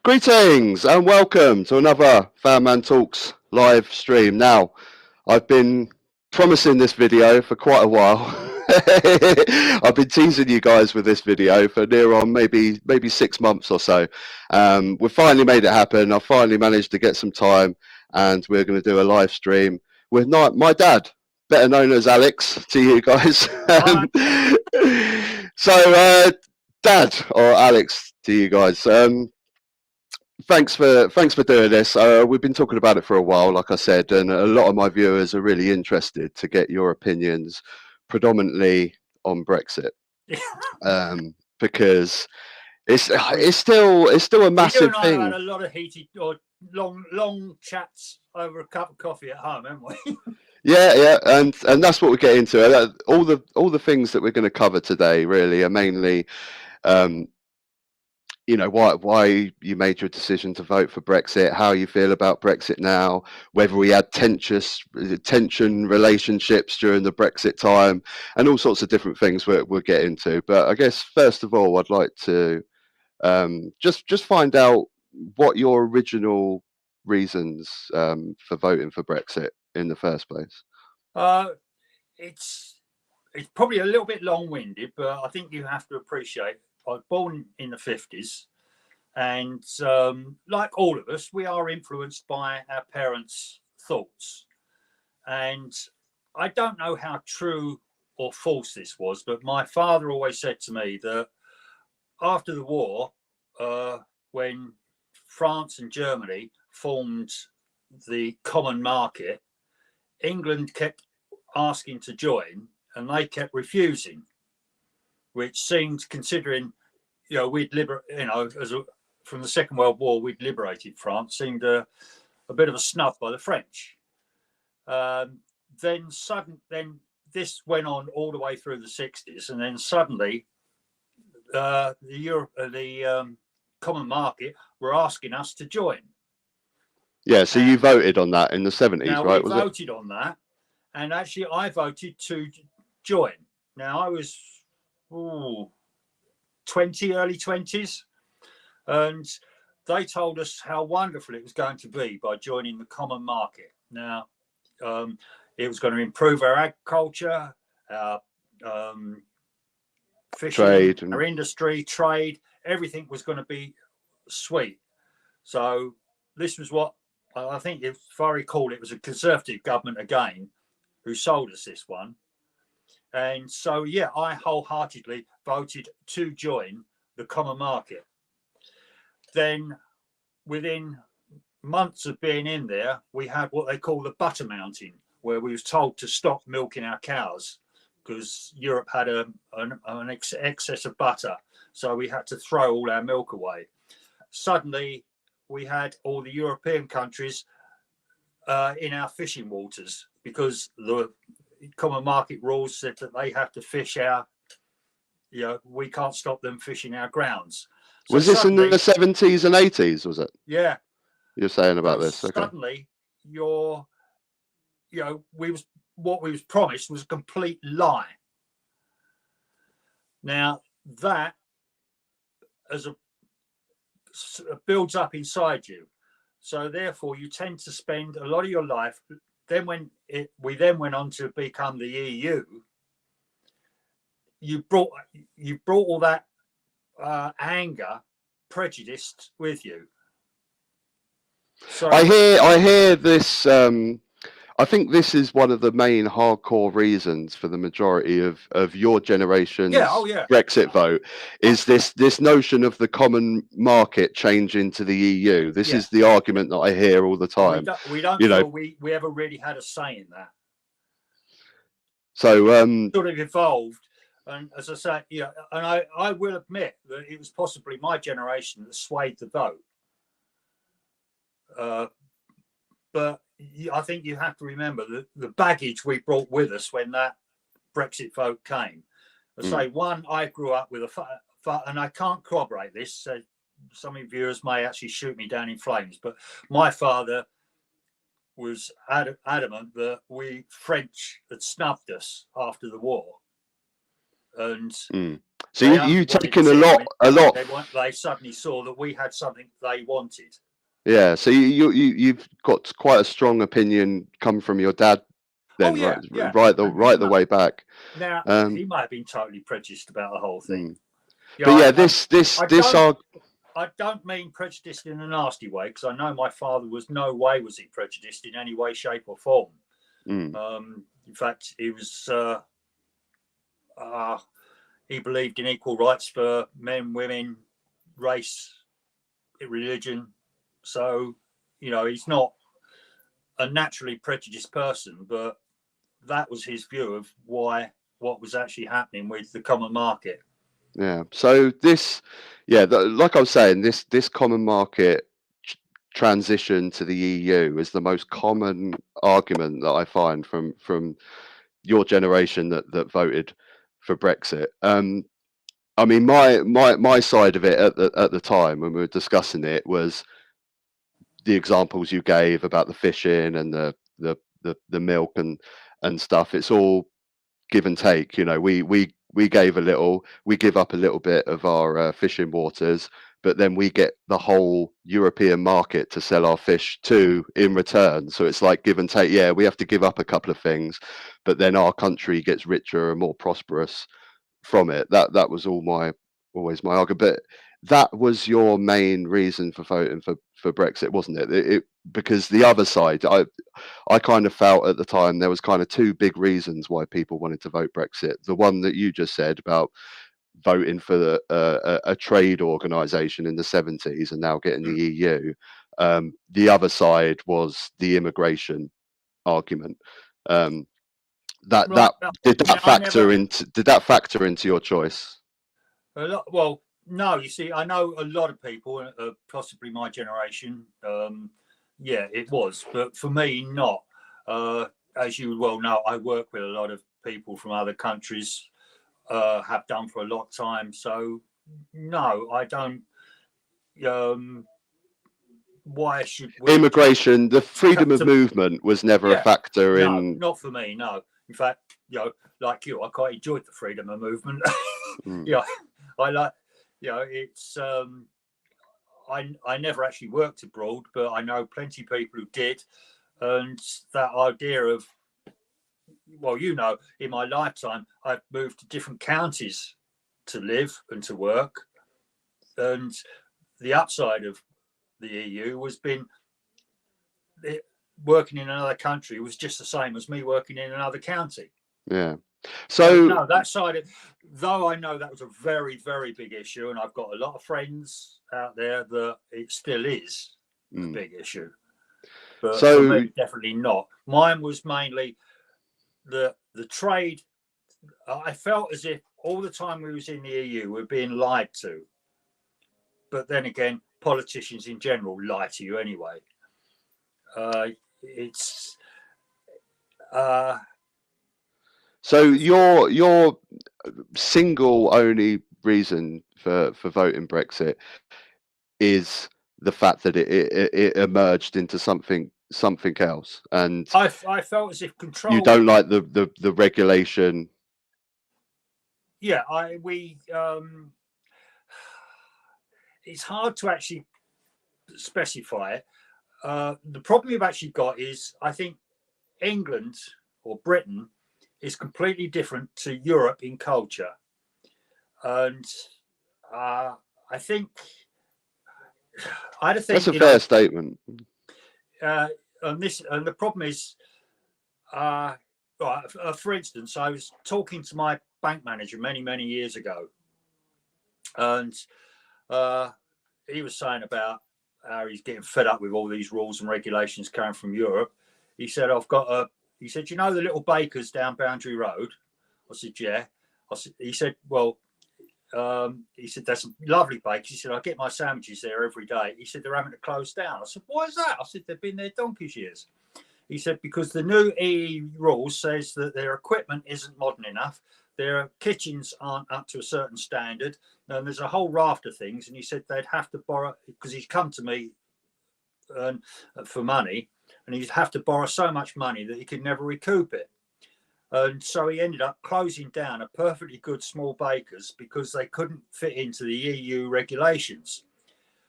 Greetings and welcome to another Fan Man Talks live stream. Now, I've been promising this video for quite a while. I've been teasing you guys with this video for near on maybe 6 months or so. We've finally made it happen. I've finally managed to get some time, and we're going to do a live stream with my dad, better known as Alex to you guys. So, Dad or Alex to you guys. Thanks for doing this. We've been talking about it for a while, like I said, and a lot of my viewers are really interested to get your opinions, predominantly on Brexit, because it's still a massive thing. I've had a lot of heated or long chats over a cup of coffee at home, haven't we? Yeah, and that's what we get into. All the things that we're going to cover today really are mainly. Why you made your decision to vote for Brexit, how you feel about Brexit now, whether we had tension relationships during the Brexit time, and all sorts of different things we'll get into. But I guess first of all, I'd like to just find out what your original reasons for voting for Brexit in the first place. It's probably a little bit long-winded, but I think you have to appreciate I was born in the 50s, and like all of us, we are influenced by our parents' thoughts. And I don't know how true or false this was, but my father always said to me that after the war, when France and Germany formed the common market, England kept asking to join and they kept refusing, which seemed, considering from the Second World War we'd liberated France, seemed a bit of a snub by the French. Then this went on all the way through the 60s, and then suddenly the common market were asking us to join. Yeah, so you voted on that in the 70s, right? We voted on that, and actually I voted to join. Now I was early 20s, and they told us how wonderful it was going to be by joining the common market. Now it was going to improve our agriculture, our fishing, trade, our industry, trade, everything was going to be sweet. So this was what I think, if I recall, it was a Conservative government again who sold us this one. And so, yeah, I wholeheartedly voted to join the common market. Then within months of being in there, we had what they call the butter mountain, where we was told to stop milking our cows because Europe had an excess of butter. So we had to throw all our milk away. Suddenly, we had all the European countries in our fishing waters because the common market rules said that they have to fish we can't stop them fishing our grounds. So was this in the 70s and 80s, was it? Yeah. You're saying about this. Okay. Suddenly what we was promised was a complete lie. Now that builds up inside you. So therefore you tend to spend a lot of your life. Then when we went on to become the EU, you brought all that anger, prejudice with you. So I hear this. I think this is one of the main hardcore reasons for the majority of your generation's Brexit vote is this notion of the common market changing to the EU. This is the argument that I hear all the time. We don't feel we ever really had a say in that. So sort of evolved, and as I say, and I will admit that it was possibly my generation that swayed the vote. But I think you have to remember the baggage we brought with us when that Brexit vote came. I grew up with and I can't corroborate this, so some of your viewers may actually shoot me down in flames, but my father was adamant that we French had snubbed us after the war. And So They you only wanted taken a 10 lot, when a lot. they suddenly saw that we had something they wanted. Yeah. So you've got quite a strong opinion come from your dad, Oh then, yeah, yeah. right And he the way back. now Um, he might have been totally prejudiced about the whole thing. mm. Yeah, But yeah, I this don't are. I don't mean prejudiced in a nasty way, because I know my father was no way was he prejudiced in any way, shape, or form. Mm, In fact, he was he believed in equal rights for men, women, race, religion. So, he's not a naturally prejudiced person, but that was his view of what was actually happening with the common market. yeah. So this, yeah, like I was saying, this common market transition to the EU is the most common argument that I find from your generation that voted for Brexit. I mean, my side of it at the time when we were discussing it was the examples you gave about the fishing and the milk and stuff. It's all give and take. We gave a little, we give up a little bit of our fishing waters, but then we get the whole European market to sell our fish to in return. So it's like give and take. Yeah, we have to give up a couple of things, but then our country gets richer and more prosperous from it. That was always my argument. But that was your main reason for voting for Brexit, wasn't it? Because the other side, I kind of felt at the time there was kind of two big reasons why people wanted to vote Brexit. The one that you just said about voting for a trade organisation in the 70s and now getting the EU. The other side was the immigration argument. That Right. did that I never. factor into your choice? Well, no. You see, I know a lot of people, possibly my generation. Yeah, it was, but for me, not. As you well know, I work with a lot of people from other countries. Have done for a long time. So, no, I don't. Why should we? Immigration, the freedom of To, movement was never a yeah, factor no, in. not for me. No, in fact, like you, I quite enjoyed the freedom of movement. Mm, I like, it's. I never actually worked abroad, but I know plenty of people who did, and that idea of, well, in my lifetime, I've moved to different counties to live and to work, and the upside of the EU was working in another country was just the same as me working in another county. yeah. So So no, that side of, though I know that was a very, very big issue, and I've got a lot of friends out there that it still is a big issue. But for so me, definitely not. Mine was mainly the trade. I felt as if all the time we was in the EU, we're being lied to. But then again, politicians in general lie to you anyway. It's so your single only reason for voting Brexit is the fact that it emerged into something else, and I felt as if you control. don't like the regulation. Yeah, it's hard to actually specify it. The problem you've actually got is, I think England or Britain is completely different to Europe in culture, and I think That's a fair statement. And the problem is, for instance, I was talking to my bank manager many years ago, and he was saying about how he's getting fed up with all these rules and regulations coming from Europe. He said, he said, the little bakers down Boundary Road? I said, yeah. He said, well, he said, there's some lovely bakers. He said, I get my sandwiches there every day. He said, they're having to close down. I said, why is that? I said, they've been there donkey's years. He said, because the new EU rules says that their equipment isn't modern enough. Their kitchens aren't up to a certain standard. And there's a whole raft of things. And he said they'd have to borrow, because he's come to me for money, and he'd have to borrow so much money that he could never recoup it. And so he ended up closing down a perfectly good small baker's because they couldn't fit into the EU regulations.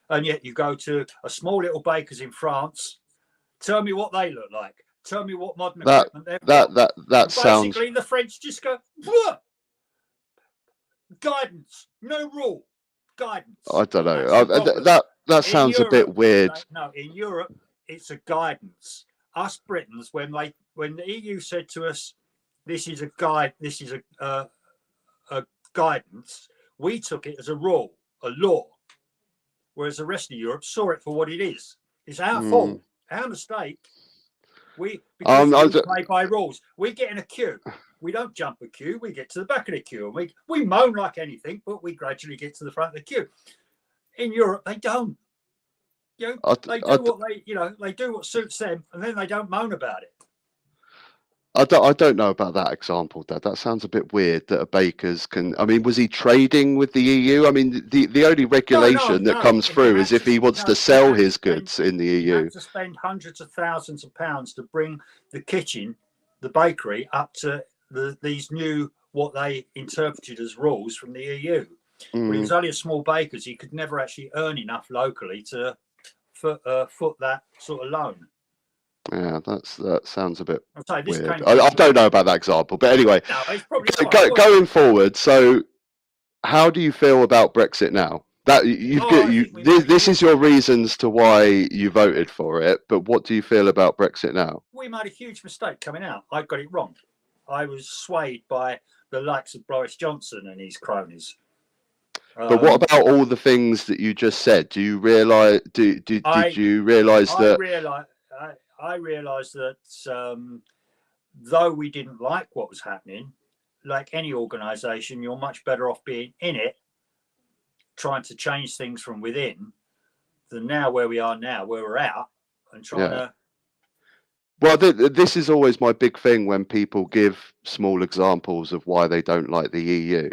And yet you go to a small little baker's in France, tell me what they look like. Tell me what modern equipment they've got. That sounds... Basically, the French just go, "Whoa! Guidance, no rule, guidance." I don't know. That sounds Europe, a bit weird. No, in Europe, it's a guidance. Us Britons, when the EU said to us, "This is a guide. This is a guidance," we took it as a rule, a law. Whereas the rest of Europe saw it for what it is. It's our fault, our mistake. Because we play by rules. We get in a queue. We don't jump a queue. We get to the back of the queue, and we moan like anything, but we gradually get to the front of the queue. In Europe, they don't. They do what suits them, and then they don't moan about it. I don't know about that example, Dad. That sounds a bit weird that a baker's can... I mean, was he trading with the EU? I mean, the only regulation that comes through is if he wants to sell his goods in the EU. He had to spend hundreds of thousands of pounds to bring the kitchen, the bakery, up to these new, what they interpreted as rules from the EU. But he was only a small baker, so he could never actually earn enough locally to foot that sort of loan. Yeah, that sounds a bit weird. I don't know about that example, but anyway, going forward. So, how do you feel about Brexit now? That this is your reasons to why you voted for it, but what do you feel about Brexit now? We made a huge mistake coming out. I got it wrong. I was swayed by the likes of Boris Johnson and his cronies. But what about all the things that you just said? Do you realise? Did you realise that? I realised that though we didn't like what was happening, like any organisation, you're much better off being in it, trying to change things from within, than now where we are now, where we're out, and trying to... Well, this is always my big thing when people give small examples of why they don't like the EU.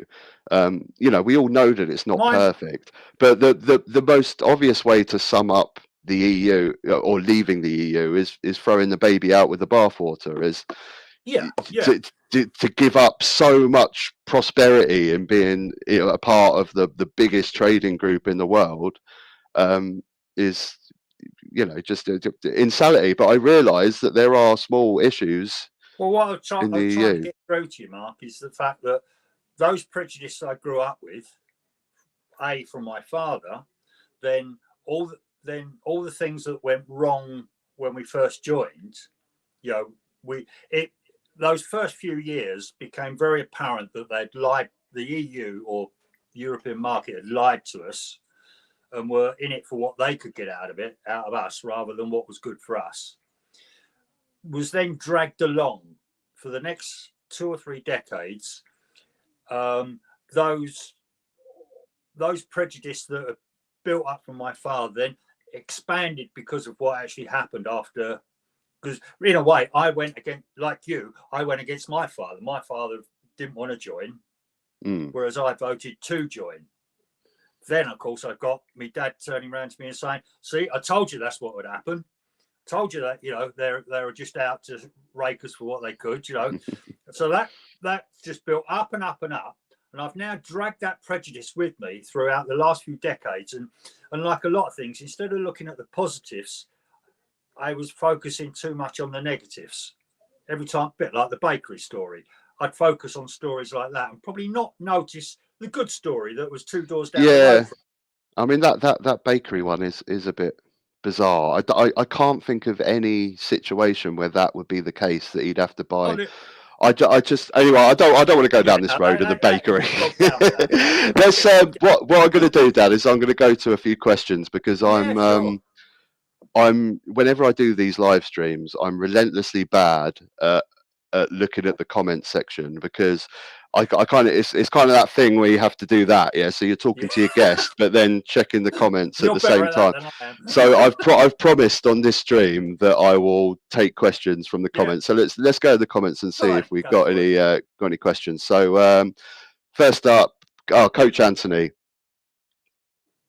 We all know that it's not perfect, but the most obvious way to sum up the EU or leaving the EU is throwing the baby out with the bathwater. To give up so much prosperity and being a part of the biggest trading group in the world is just insanity. But I realise that there are small issues. Well, what I'm trying to get through to you, Mark, is the fact that those prejudices I grew up with, from my father, then all the things that went wrong when we first joined, those first few years became very apparent that they'd lied. The EU or European market had lied to us and were in it for what they could get out of us, rather than what was good for us. Was then dragged along for the next 2 or 3 decades. Those prejudices that are built up from my father then expanded because of what actually happened after. Because in a way, I went against my father. My father didn't want to join, whereas I voted to join. Then, of course, I've got my dad turning around to me and saying, "See, I told you that's what would happen. Told you that, they were just out to rake us for what they could, So that just built up and up and up. And I've now dragged that prejudice with me throughout the last few decades. And like a lot of things, instead of looking at the positives, I was focusing too much on the negatives. Every time, a bit like the bakery story, I'd focus on stories like that and probably not notice the good story that was 2 doors down the road. I mean, that bakery one is a bit bizarre. I can't think of any situation where that would be the case, that he'd have to buy. I don't want to go down this road of the bakery. Let's what I'm going to do, Dad, is I'm going to go to a few questions, because I'm whenever I do these live streams, I'm relentlessly bad at looking at the comment section, because I kind of it's kind of that thing where you have to do that, so you're talking to your guest but then checking the comments at the same time. So I've promised on this stream that I will take questions from the comments. So let's go to the comments and see if we've got any questions. So first up, Coach Anthony,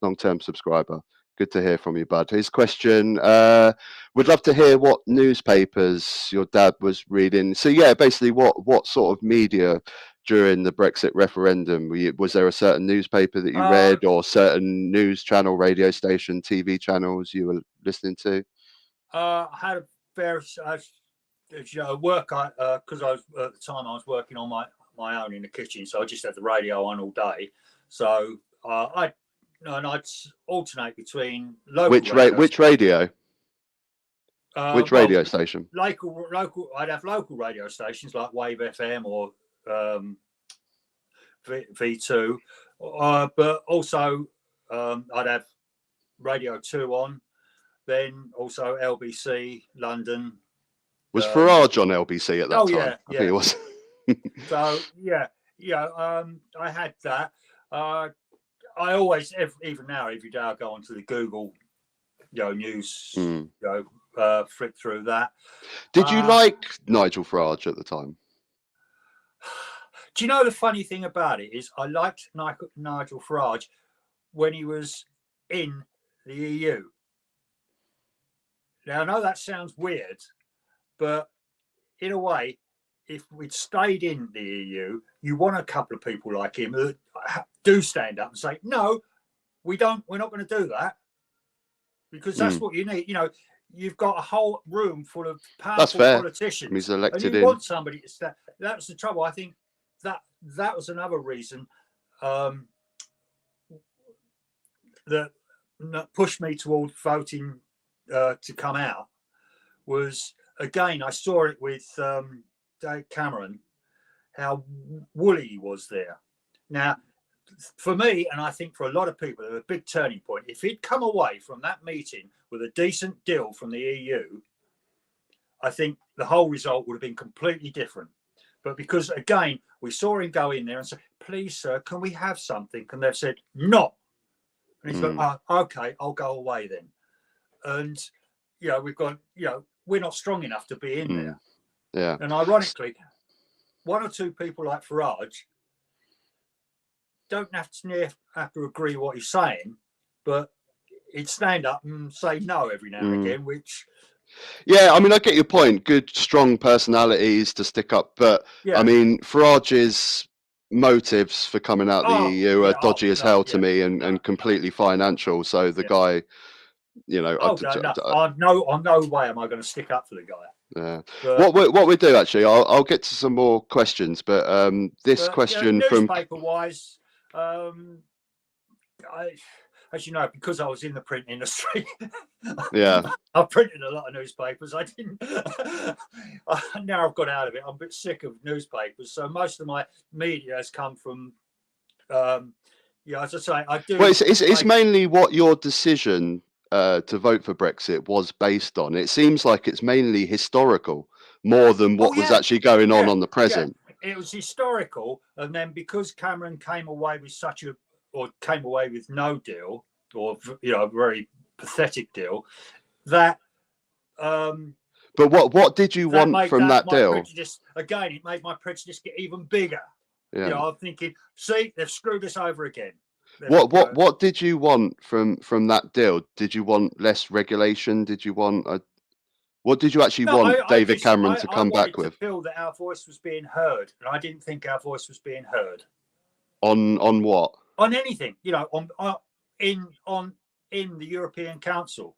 long-term subscriber. Good to hear from you, bud. His question, would love to hear what newspapers your dad was reading. So yeah, basically what sort of media during the Brexit referendum? Was there a certain newspaper that you read, or certain news channel, radio station, TV channels you were listening to? I had a various, work. Because I was at the time I was working on my own in the kitchen, so I just had the radio on all day. So I'd alternate between local Which radio? Which radio station? Local. I'd have local radio stations like Wave FM or V2, but also I'd have Radio 2 on. Then also LBC London. Was Farage on LBC at that time? Yeah, I think it was. So I had that. I always, even now, every day I go onto the Google, news, flick through that. Did you like Nigel Farage at the time? Do you know the funny thing about it is I liked Nigel Farage when he was in the EU. Now I know that sounds weird, but in a way, if we'd stayed in the EU, you want a couple of people like him that do stand up and say, no, we're not going to do that, because that's what you need. You've got a whole room full of powerful politicians. He's elected and you want somebody to stand. That's the trouble. I think that was another reason that pushed me towards voting to come out. Was, again, I saw it with Dave Cameron, how woolly he was there. Now, for me, and I think for a lot of people, a big turning point. If he'd come away from that meeting with a decent deal from the EU, I think the whole result would have been completely different. But because, again, we saw him go in there and say, please, sir, can we have something? And they've said, no. And he's gone, okay, I'll go away then. And, we've gone, we're not strong enough to be in there. Yeah. And ironically, one or two people like Farage don't have to agree what he's saying, but he'd stand up and say no every now and again, which... Yeah, I mean, I get your point. Good, strong personalities to stick up. But, I mean, Farage's motives for coming out the EU are dodgy as hell to me and completely financial. So the guy, on no way am I going to stick up for the guy. Yeah. But what we do, actually, I'll get to some more questions. But this question from... Newspaper-wise, as you know, because I was in the print industry, I printed a lot of newspapers. I didn't. Now I've got out of it. I'm a bit sick of newspapers, so most of my media has come from. As I say, I do. Well, it's mainly what your decision to vote for Brexit was based on. It seems like it's mainly historical, more than what was actually going on the present. Yeah. It was historical, and then because Cameron came away with no deal, or a very pathetic deal, that but what did you want from that deal? Again, it made my prejudice get even bigger. I'm thinking, see, they've screwed us over again. What did you want from that deal? Did you want less regulation? Did you want what did you actually want David Cameron to come back with? I feel that our voice was being heard, and I didn't think our voice was being heard. On what? On anything, in the European Council.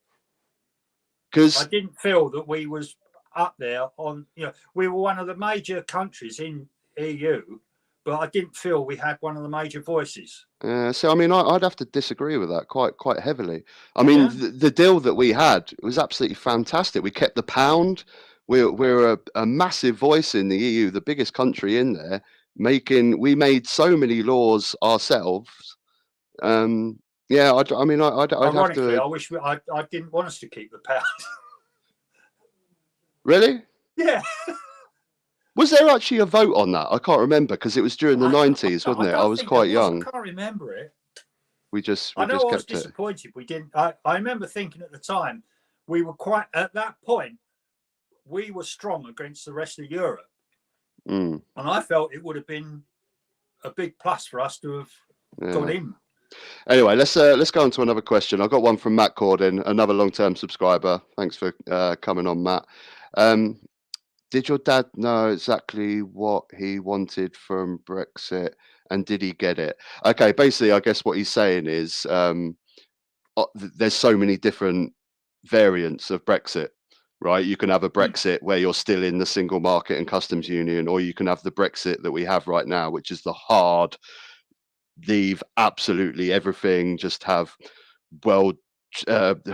Because I didn't feel that we was up there on, we were one of the major countries in EU, but I didn't feel we had one of the major voices. So I mean, I'd have to disagree with that quite heavily. I mean, the deal that we had was absolutely fantastic. We kept the pound. We're a massive voice in the EU, the biggest country in there. We made so many laws ourselves. I'd have to. I wish I didn't want us to keep the pound. Really? Yeah. Was there actually a vote on that? I can't remember because it was during the 90s, wasn't it? I was quite young. I can't remember it. I was disappointed we didn't. I remember thinking at the time we were at that point we were strong against the rest of Europe, and I felt it would have been a big plus for us to have got in. Anyway, let's go on to another question. I've got one from Matt Corden, another long-term subscriber. Thanks for coming on, Matt. Did your dad know exactly what he wanted from Brexit, and did he get it? Okay, basically, I guess what he's saying is there's so many different variants of Brexit, right? You can have a Brexit where you're still in the single market and customs union, or you can have the Brexit that we have right now, which is the hard, leave absolutely everything, just have world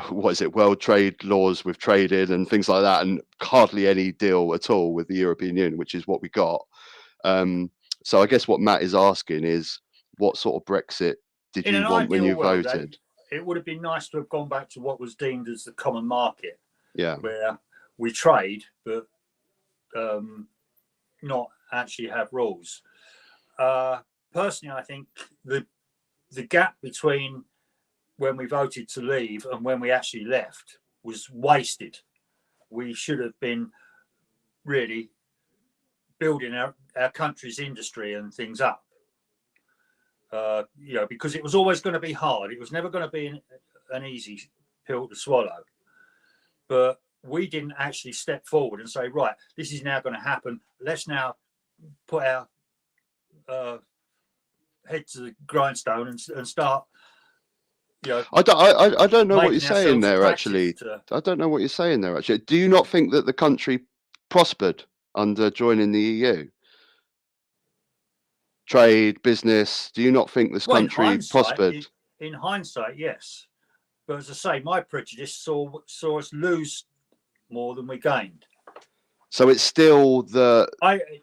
world trade laws with traded and things like that, and hardly any deal at all with the European Union, which is what we got. So I guess what Matt is asking is, what sort of Brexit did you want when you voted? It would have been nice to have gone back to what was deemed as the common market, where we trade but not actually have rules. Personally, I think the gap between when we voted to leave and when we actually left was wasted. We should have been really building our country's industry and things up. Because it was always going to be hard. It was never going to be an easy pill to swallow. But we didn't actually step forward and say, right, this is now going to happen. Let's now put our head to the grindstone and start. I don't know what you're saying there, actually. I don't know what you're saying there, actually. Do you not think that the country prospered under joining the EU? Trade, business, do you not think this country prospered? In hindsight, yes. But as I say, my prejudice saw us lose more than we gained. So it's still the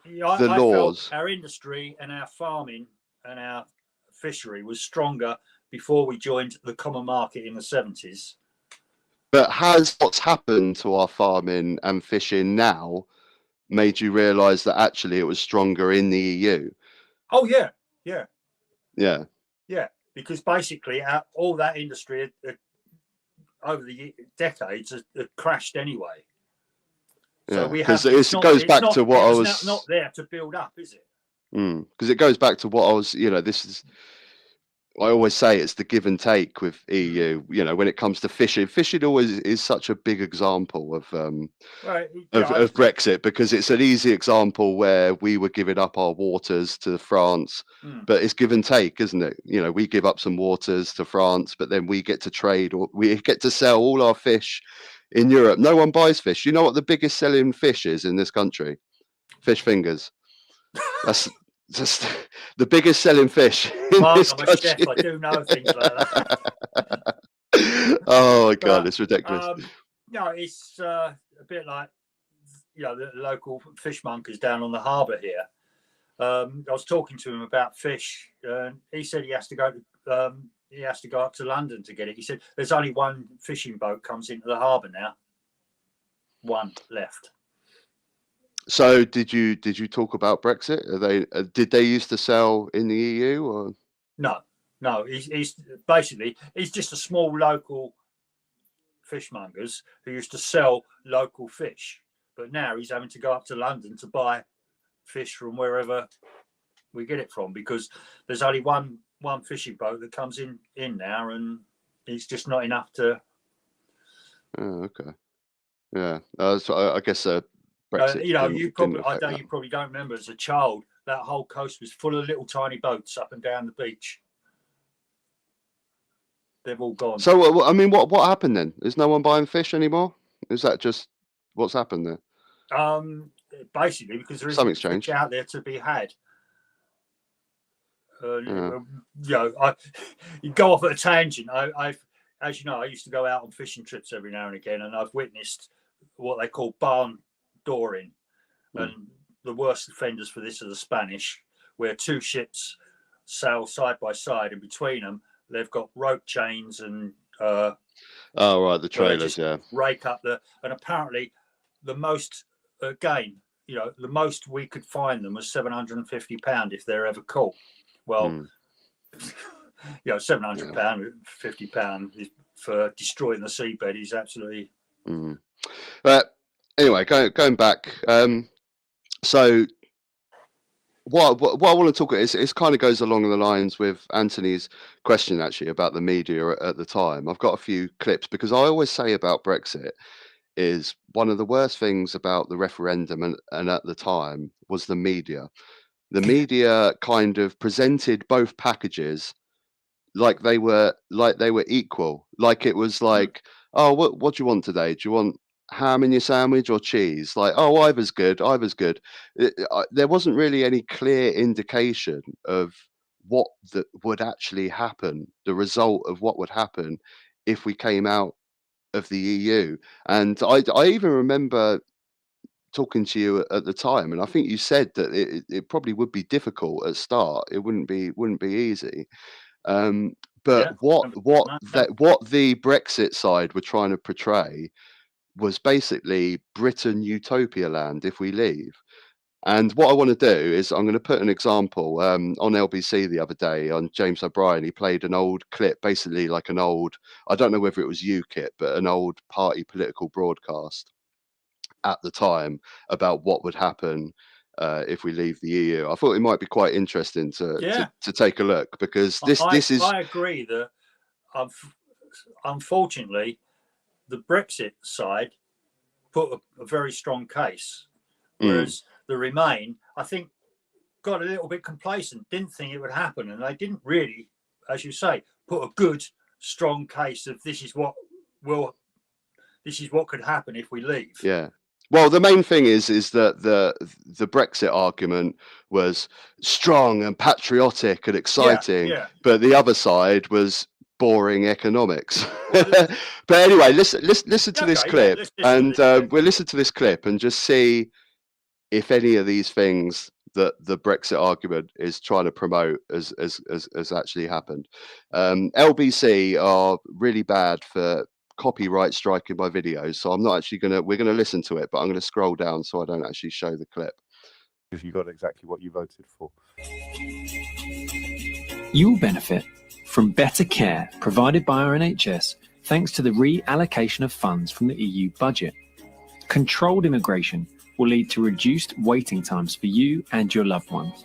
laws. Our industry and our farming and our fishery was stronger before we joined the common market in the 70s. But has what's happened to our farming and fishing now made you realise that actually it was stronger in the EU? Oh, yeah. Because basically all that industry over the decades had crashed anyway. So because it goes back to what I was not there to build up, is it? Because it goes back to what I was, this is, I always say it's the give and take with EU. When it comes to fishing always is such a big example of Brexit, because it's an easy example where we were giving up our waters to France, but it's give and take, isn't it? We give up some waters to France, but then we get to trade, or we get to sell all our fish in Europe. No one buys fish. You know what the biggest selling fish is in this country? Fish fingers. That's just the biggest selling fish in this country. I'm a chef, I do know things like that. Oh my God, it's ridiculous. It's a bit like the local fishmongers down on the harbour here. I was talking to him about fish, and he said he has to go up to London to get it. He said there's only one fishing boat comes into the harbour now. One left. So did you talk about Brexit? Did they used to sell in the EU, or no? He's basically just a small local fishmongers who used to sell local fish, but now he's having to go up to London to buy fish from wherever we get it from, because there's only one fishing boat that comes in now, and it's just not enough to. Oh, okay. Yeah, I guess. Brexit you probably don't remember, as a child, that whole coast was full of little tiny boats up and down the beach. They've all gone. So, I mean, what happened then? Is no one buying fish anymore? Is that just what's happened there? Basically, because there isn't fish out there to be had. You go off at a tangent. As you know, I used to go out on fishing trips every now and again, and I've witnessed what they call barn dooring, and the worst offenders for this are the Spanish, where two ships sail side by side, and between them they've got rope chains and the trailers, rake up and apparently the most, again, the most we could find them was £750 if they're ever caught. Well, £700, £50 for destroying the seabed is absolutely. But anyway, going back, so what I want to talk about is it kind of goes along the lines with Anthony's question actually about the media at the time. I've got a few clips because I always say about Brexit is one of the worst things about the referendum and at the time was the media. The media kind of presented both packages like they were equal. Like it was like, oh, what do you want today? Do you want ham in your sandwich or cheese? Like, oh, either's good, either's good. There wasn't really any clear indication of what would actually happen, the result of what would happen if we came out of the EU. And I even remember talking to you at the time, and I think you said that it probably would be difficult at start. It wouldn't be easy. Um, but Yeah. what the Brexit side were trying to portray was basically Britain utopia land if we leave. And what I want to do is I'm going to put an example on LBC the other day on James O'Brien. He played an old clip, basically like an old, I don't know whether it was UKIP, but an old party political broadcast at the time about what would happen if we leave the EU. I thought it might be quite interesting to take a look because this is. I agree that unfortunately the Brexit side put a very strong case, whereas the Remain, I think, got a little bit complacent, didn't think it would happen, and they didn't really, as you say, put a good strong case of this is what could happen if we leave. Yeah. Well, the main thing is that the Brexit argument was strong and patriotic and exciting, but the other side was boring economics. But anyway, listen to this clip, and we'll listen to this clip and just see if any of these things that the Brexit argument is trying to promote as actually happened. LBC are really bad for copyright striking my videos, so I'm not actually we're gonna listen to it, but I'm gonna scroll down so I don't actually show the clip. If you got exactly what you voted for. You'll benefit from better care provided by our NHS thanks to the reallocation of funds from the EU budget. Controlled immigration will lead to reduced waiting times for you and your loved ones.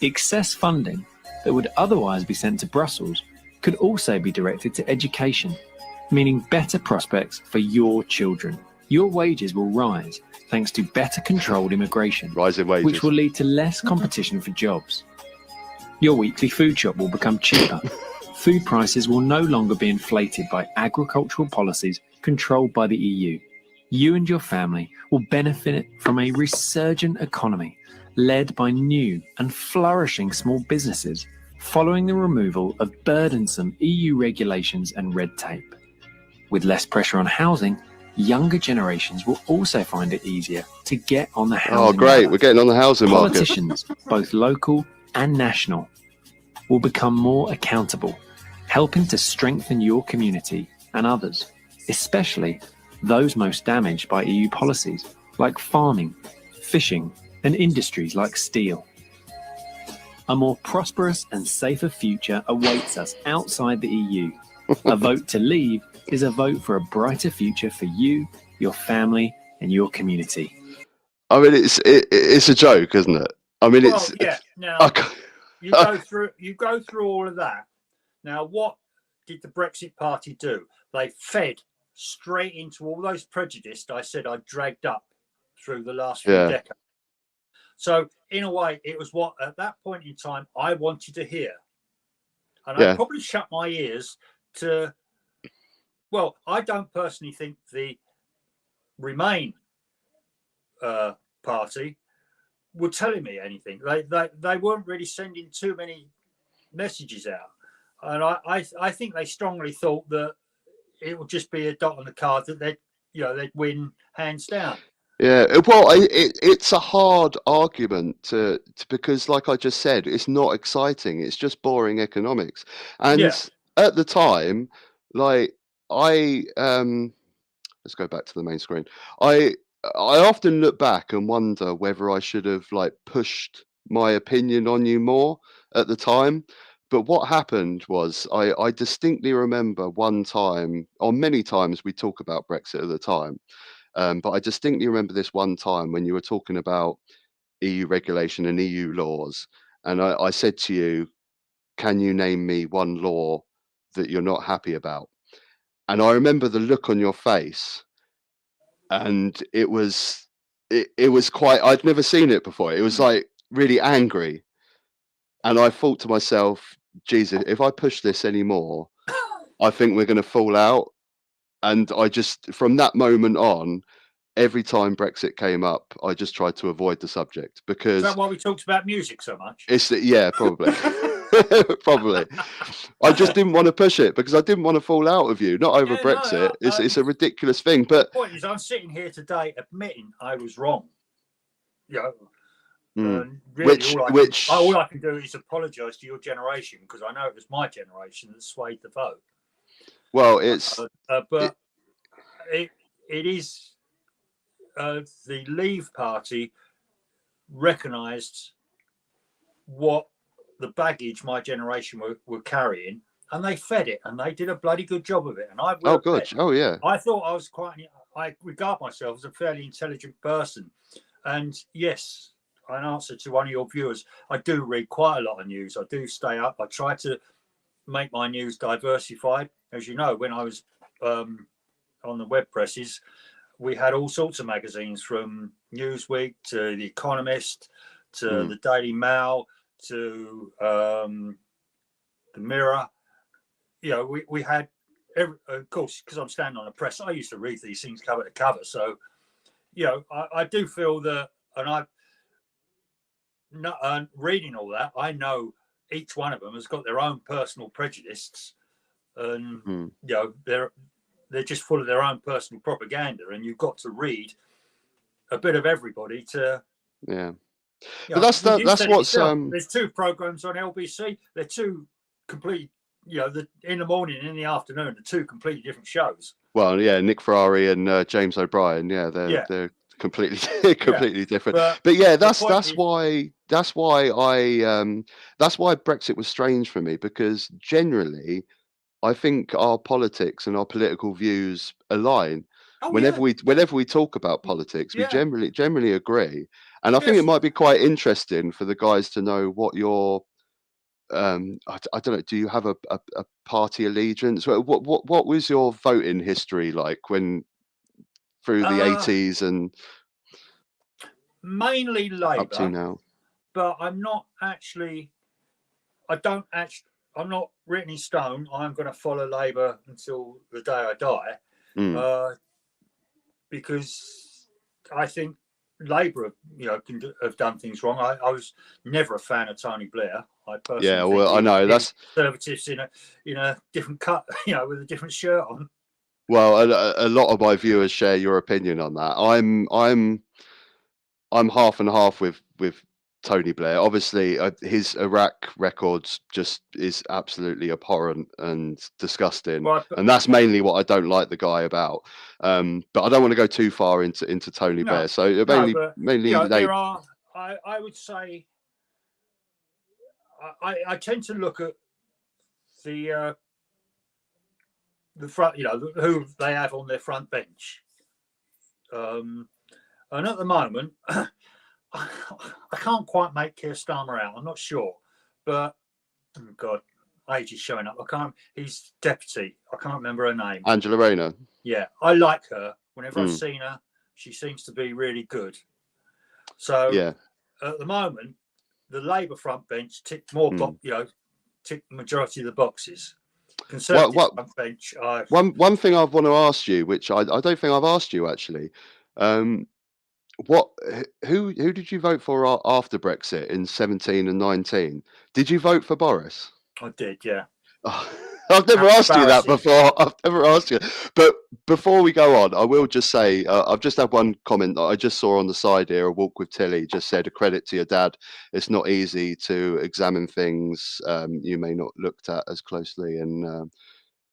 Excess funding that would otherwise be sent to Brussels could also be directed to education, meaning better prospects for your children. Your wages will rise thanks to better controlled immigration, Rising wages, which will lead to less competition for jobs. Your weekly food shop will become cheaper. Food prices will no longer be inflated by agricultural policies controlled by the EU. You and your family will benefit from a resurgent economy led by new and flourishing small businesses following the removal of burdensome EU regulations and red tape. With less pressure on housing, younger generations will also find it easier to get on the housing market. Oh, great. We're getting on the housing market. Politicians, both local and national, will become more accountable, helping to strengthen your community and others, especially those most damaged by EU policies like farming, fishing, and industries like steel. A more prosperous and safer future awaits us outside the EU. A vote to leave is a vote for a brighter future for you, your family, and your community. I mean, it's a joke, isn't it? I mean, Now, you go through all of that. Now, what did the Brexit Party do? They fed straight into all those prejudice I said I dragged up through the last few decades. So, in a way, it was what, at that point in time, I wanted to hear. And I probably shut my ears to, well, I don't personally think the Remain party were telling me anything. They weren't really sending too many messages out. And I think they strongly thought that it would just be a dot on the card that they'd win hands down. Yeah, well, it's a hard argument to because, like I just said, it's not exciting. It's just boring economics. And at the time, like let's go back to the main screen. I often look back and wonder whether I should have like pushed my opinion on you more at the time. But what happened was I distinctly remember one time, or many times we talk about Brexit at the time. But I distinctly remember this one time when you were talking about EU regulation and EU laws, and I said to you, can you name me one law that you're not happy about? And I remember the look on your face, and it was quite, I'd never seen it before. It was like really angry. And I thought to myself, Jesus, if I push this anymore, I think we're going to fall out. And I just, from that moment on, every time Brexit came up, I just tried to avoid the subject, Is because that why we talked about music so much? it's, yeah, probably. Probably. I just didn't want to push it because I didn't want to fall out with you, not over Yeah, no, Brexit. It's a ridiculous thing. But the point is, I'm sitting here today admitting I was wrong. You know, really, all I can do is apologise to your generation, because I know it was my generation that swayed the vote. Well, it's but it is the Leave Party recognised what the baggage my generation were carrying, and they fed it, and they did a bloody good job of it. And I oh good, oh yeah. I thought I was I regard myself as a fairly intelligent person, and yes, in answer to one of your viewers, I do read quite a lot of news. I do stay up. I try to make my news diversified. As you know, when I was on the web presses, we had all sorts of magazines, from Newsweek to The Economist to the Daily Mail to the Mirror. You know, we had, of course, because I'm standing on a press, I used to read these things cover to cover. So, you know, I do feel that, and reading all that, I know each one of them has got their own personal prejudices, and you know, they're just full of their own personal propaganda, and you've got to read a bit of everybody to. Yeah. But that's what's there's two programs on LBC. They're two completely, you know, in the morning and in the afternoon, they're two completely different shows. Well, yeah, Nick Ferrari and James O'Brien, yeah, they're completely different. But yeah, that's why Brexit was strange for me, because generally I think our politics and our political views align. Whenever we talk about politics, we generally agree. And I think it might be quite interesting for the guys to know what your I don't know, do you have a party allegiance? What was your voting history like when through the 80s and mainly Labour up to now? But I'm not written in stone. I'm going to follow Labour until the day I die, because I think Labour, you know, have done things wrong. I was never a fan of Tony Blair. I personally think I know that's Conservatives in a different cut, you know, with a different shirt on. Well, a lot of my viewers share your opinion on that. I'm half and half with Tony Blair. Obviously, his Iraq records just is absolutely abhorrent and disgusting, and that's mainly what I don't like the guy about. But I don't want to go too far into Tony Blair. So mainly, you know, there are. I would say I tend to look at the front, you know, who they have on their front bench, and at the moment. I can't quite make Keir Starmer out. I'm not sure, but oh God, age is showing up. He's deputy. I can't remember her name. Angela Rayner. Yeah, I like her. Whenever I've seen her, she seems to be really good. So at the moment, the Labour front bench ticked more, ticked the majority of the boxes. Conservative front bench. One thing I want to ask you, which I don't think I've asked you actually. Who did you vote for after Brexit in 17 and 19? Did you vote for Boris? I did, yeah. Oh, I've never asked you that before. I've never asked you. But before we go on, I will just say I've just had one comment that I just saw on the side here. A Walk with Tilly just said, a credit to your dad. It's not easy to examine things you may not looked at as closely, and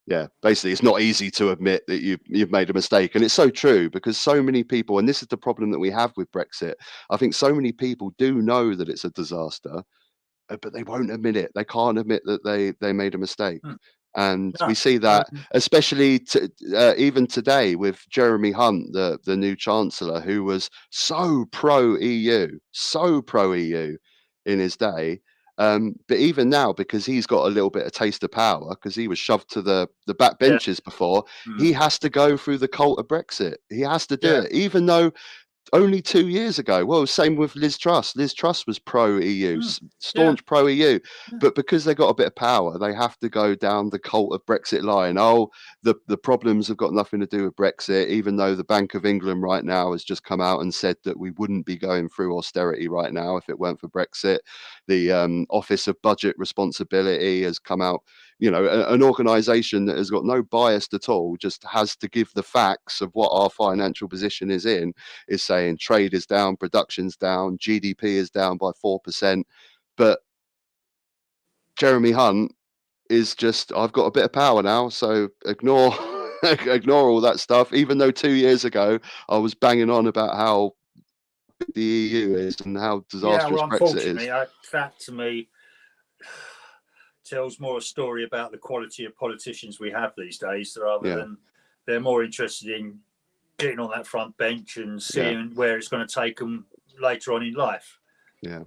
yeah, basically, it's not easy to admit that you've made a mistake. And it's so true, because so many people, and this is the problem that we have with Brexit, I think so many people do know that it's a disaster, but they won't admit it. They can't admit that they made a mistake. And No, we see that, especially even today with Jeremy Hunt, the new Chancellor, who was so pro-EU in his day. But even now, because he's got a little bit of taste of power, because he was shoved to the back Yeah. benches before, he has to go through the cult of Brexit. He has to do Yeah. it, even though only 2 years ago, well, same with Liz Truss. Liz Truss was pro-EU, staunch pro-EU, but because they got a bit of power, they have to go down the cult of Brexit line. Oh, the problems have got nothing to do with Brexit, even though the Bank of England right now has just come out and said that we wouldn't be going through austerity right now if it weren't for Brexit. The Office of Budget Responsibility has come out, you know, an organisation that has got no bias at all, just has to give the facts of what our financial position is saying trade is down, production's down, GDP is down by 4%. But Jeremy Hunt is just, I've got a bit of power now, so ignore ignore all that stuff. Even though 2 years ago I was banging on about how the EU is and how disastrous well, Brexit is. unfortunately, that to me tells more a story about the quality of politicians we have these days, rather than they're more interested in getting on that front bench and seeing where it's going to take them later on in life. I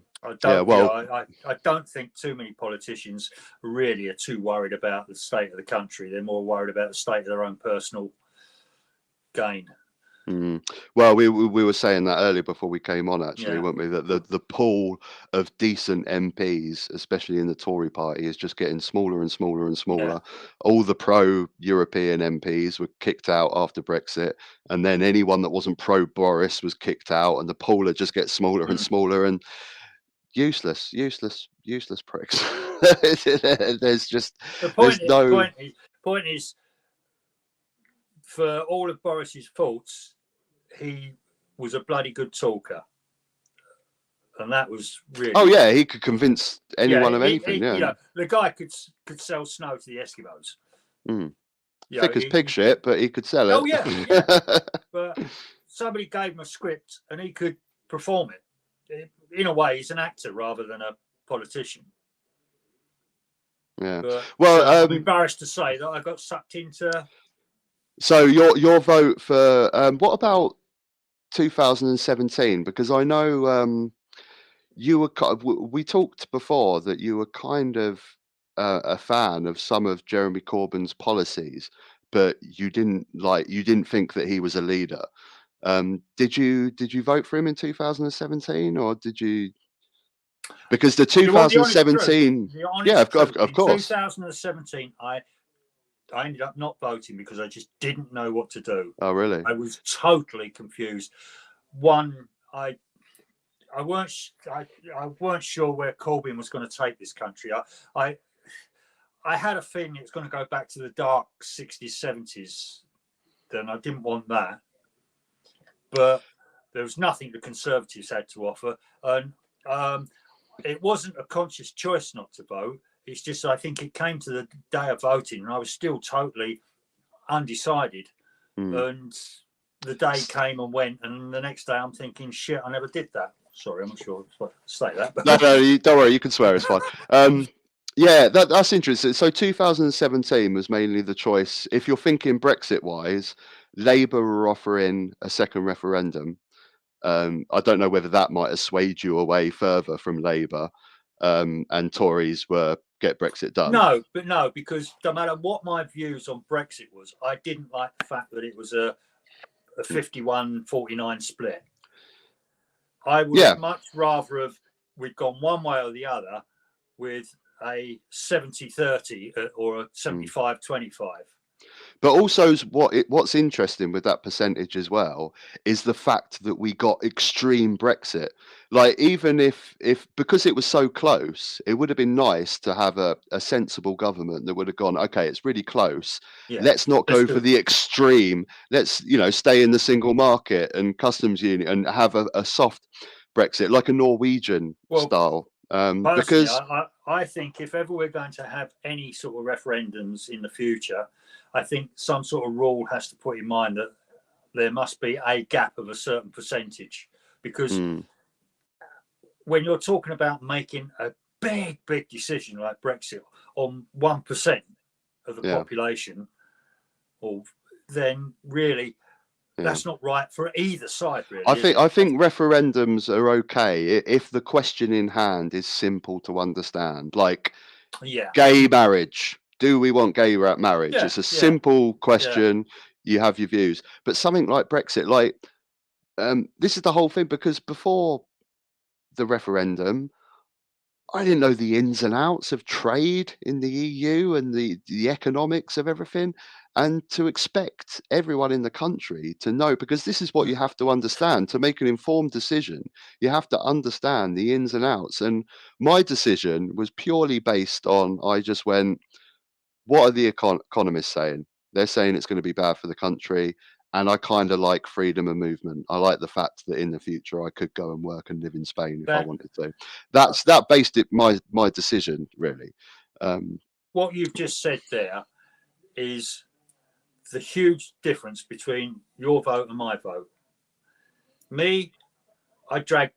don't think too many politicians really are too worried about the state of the country. They're more worried about the state of their own personal gain. Well, we were saying that earlier before we came on, actually, weren't we? That the pool of decent MPs, especially in the Tory party, is just getting smaller and smaller and smaller. All the pro-European MPs were kicked out after Brexit, and then anyone that wasn't pro-Boris was kicked out, and the pool just gets smaller and smaller, and useless pricks. There's just the point is, for all of Boris's faults, he was a bloody good talker, and that was really. Oh yeah, he could convince anyone of anything. You know, the guy could sell snow to the Eskimos. Thick as pig shit, but he could sell it. Oh yeah. But somebody gave him a script, and he could perform it. In a way, he's an actor rather than a politician. Yeah. But, well, I'm embarrassed to say that I got sucked into. So your vote for what about 2017? Because I know you were. We talked before that you were kind of a fan of some of Jeremy Corbyn's policies, but you didn't think that he was a leader. Did you vote for him in 2017, or did you? Because the 2017, of course. 2017, I ended up not voting because I just didn't know what to do. Oh, really? I was totally confused. One, I weren't sure where Corbyn was going to take this country. I had a feeling it was going to go back to the dark 60s, 70s. Then I didn't want that. But there was nothing the Conservatives had to offer, and it wasn't a conscious choice not to vote. It's just I think it came to the day of voting, and I was still totally undecided. And the day came and went, and the next day I'm thinking, shit, I never did that. Sorry, I'm not sure if I say that. But... No, don't worry, you can swear, it's fine. Yeah, that's interesting. So 2017 was mainly the choice. If you're thinking Brexit-wise, Labour were offering a second referendum. I don't know whether that might have swayed you away further from Labour, and Tories were get Brexit done. No, because no matter what my views on Brexit was, I didn't like the fact that it was a 51-49 split. I would much rather have we'd gone one way or the other with a 70-30 or a 75-25. But also, what's interesting with that percentage as well is the fact that we got extreme Brexit. Like, even if because it was so close, it would have been nice to have a sensible government that would have gone, okay, it's really close. Let's not go for the extreme. Let's stay in the single market and customs union and have a soft Brexit, like a Norwegian style. Because I think if ever we're going to have any sort of referendums in the future, I think some sort of rule has to put in mind that there must be a gap of a certain percentage, because when you're talking about making a big decision like Brexit on 1%, of the population, or then really that's not right for either side. Really, I think referendums are okay if the question in hand is simple to understand, like gay marriage. Do we want gay marriage? It's a simple question. You have your views, but something like Brexit, like this is the whole thing, because before the referendum, I didn't know the ins and outs of trade in the EU and the economics of everything. And to expect everyone in the country to know, because this is what you have to understand to make an informed decision. You have to understand the ins and outs. And my decision was purely based on, I just went, what are the economists saying? They're saying it's going to be bad for the country. And I kind of like freedom of movement. I like the fact that in the future I could go and work and live in Spain if I wanted to. That based it my decision, really. What you've just said there is the huge difference between your vote and my vote. Me, I dragged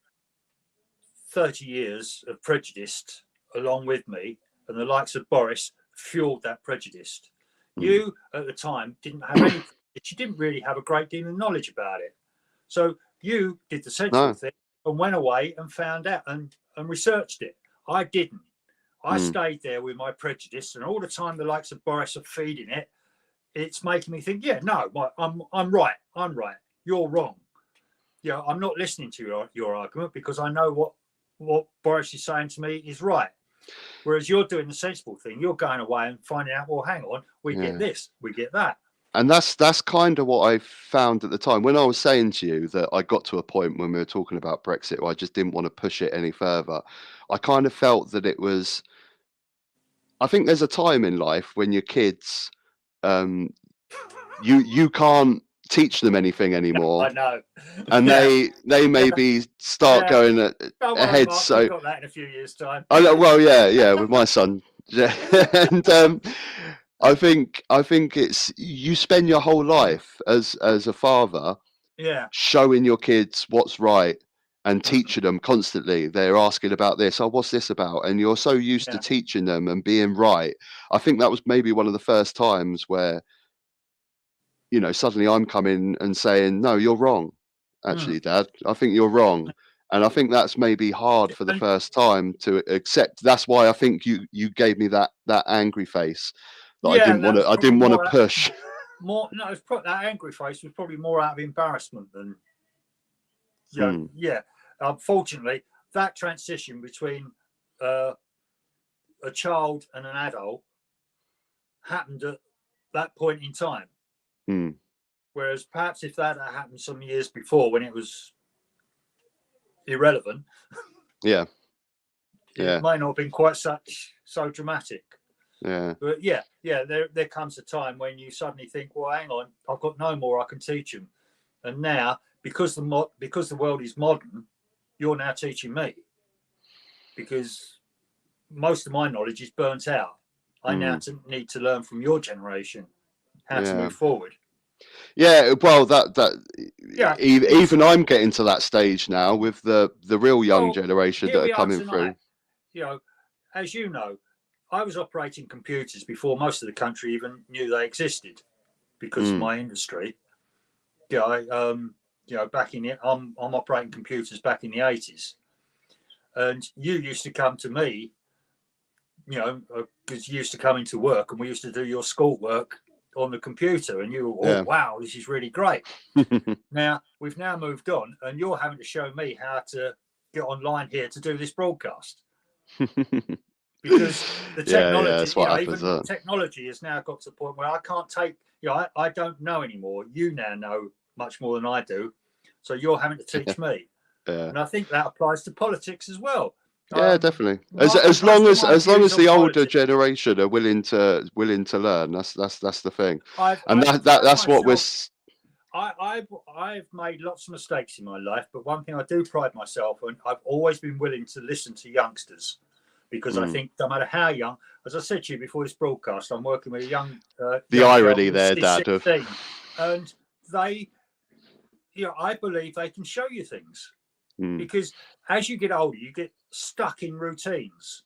30 years of prejudice along with me, and the likes of Boris fueled that prejudice. You at the time didn't have any. You didn't really have a great deal of knowledge about it, so you did the sensible thing and went away and found out and researched it. I didn't. I stayed there with my prejudice, and all the time the likes of Boris are feeding it. It's making me think, I'm right. I'm right. You're wrong. I'm not listening to your argument, because I know what Boris is saying to me is right. Whereas you're doing the sensible thing. You're going away and finding out, well, hang on, we get this, we get that. And that's kind of what I found at the time when I was saying to you that I got to a point when we were talking about Brexit where I just didn't want to push it any further. I kind of felt that it was, I think there's a time in life when your kids, you can't teach them anything anymore. I know. And they maybe start going ahead. Mark, so I've got that in a few years' time. I know, well, yeah, with my son. And I think it's, you spend your whole life as a father showing your kids what's right and teaching them constantly. They're asking about this, what's this about? And you're so used to teaching them and being right. I think that was maybe one of the first times where, suddenly I'm coming and saying, no, you're wrong. Actually, Dad, I think you're wrong. And I think that's maybe hard for the first time to accept. That's why I think you gave me that angry face that I didn't want to push. That angry face was probably more out of embarrassment than Unfortunately, that transition between a child and an adult happened at that point in time. Whereas perhaps if that had happened some years before, when it was irrelevant, it may not have been quite so dramatic. But there comes a time when you suddenly think, well, hang on, I've got no more I can teach them. And now, because the world is modern, you're now teaching me, because most of my knowledge is burnt out. I now need to learn from your generation how to move forward. Yeah, well, even I'm getting to that stage now with the real young generation that are coming through. As you know, I was operating computers before most of the country even knew they existed, because of my industry. I'm operating computers back in the 80s, and you used to come to me, because you used to come into work, and we used to do your schoolwork on the computer, and you were, wow, this is really great. Now we've moved on, and you're having to show me how to get online here to do this broadcast, because the technology, technology has now got to the point where I can't take, I don't know anymore. You now know much more than I do, so you're having to teach me. And I think that applies to politics as well. Definitely. As long as the older generation are willing to learn, that's the thing. That's what we're. I've made lots of mistakes in my life, but one thing I do pride myself on, I've always been willing to listen to youngsters, because I think no matter how young, as I said to you before this broadcast, I'm working with a young. The irony there, Dad. 16, and they, I believe they can show you things. Because as you get older, you get stuck in routines,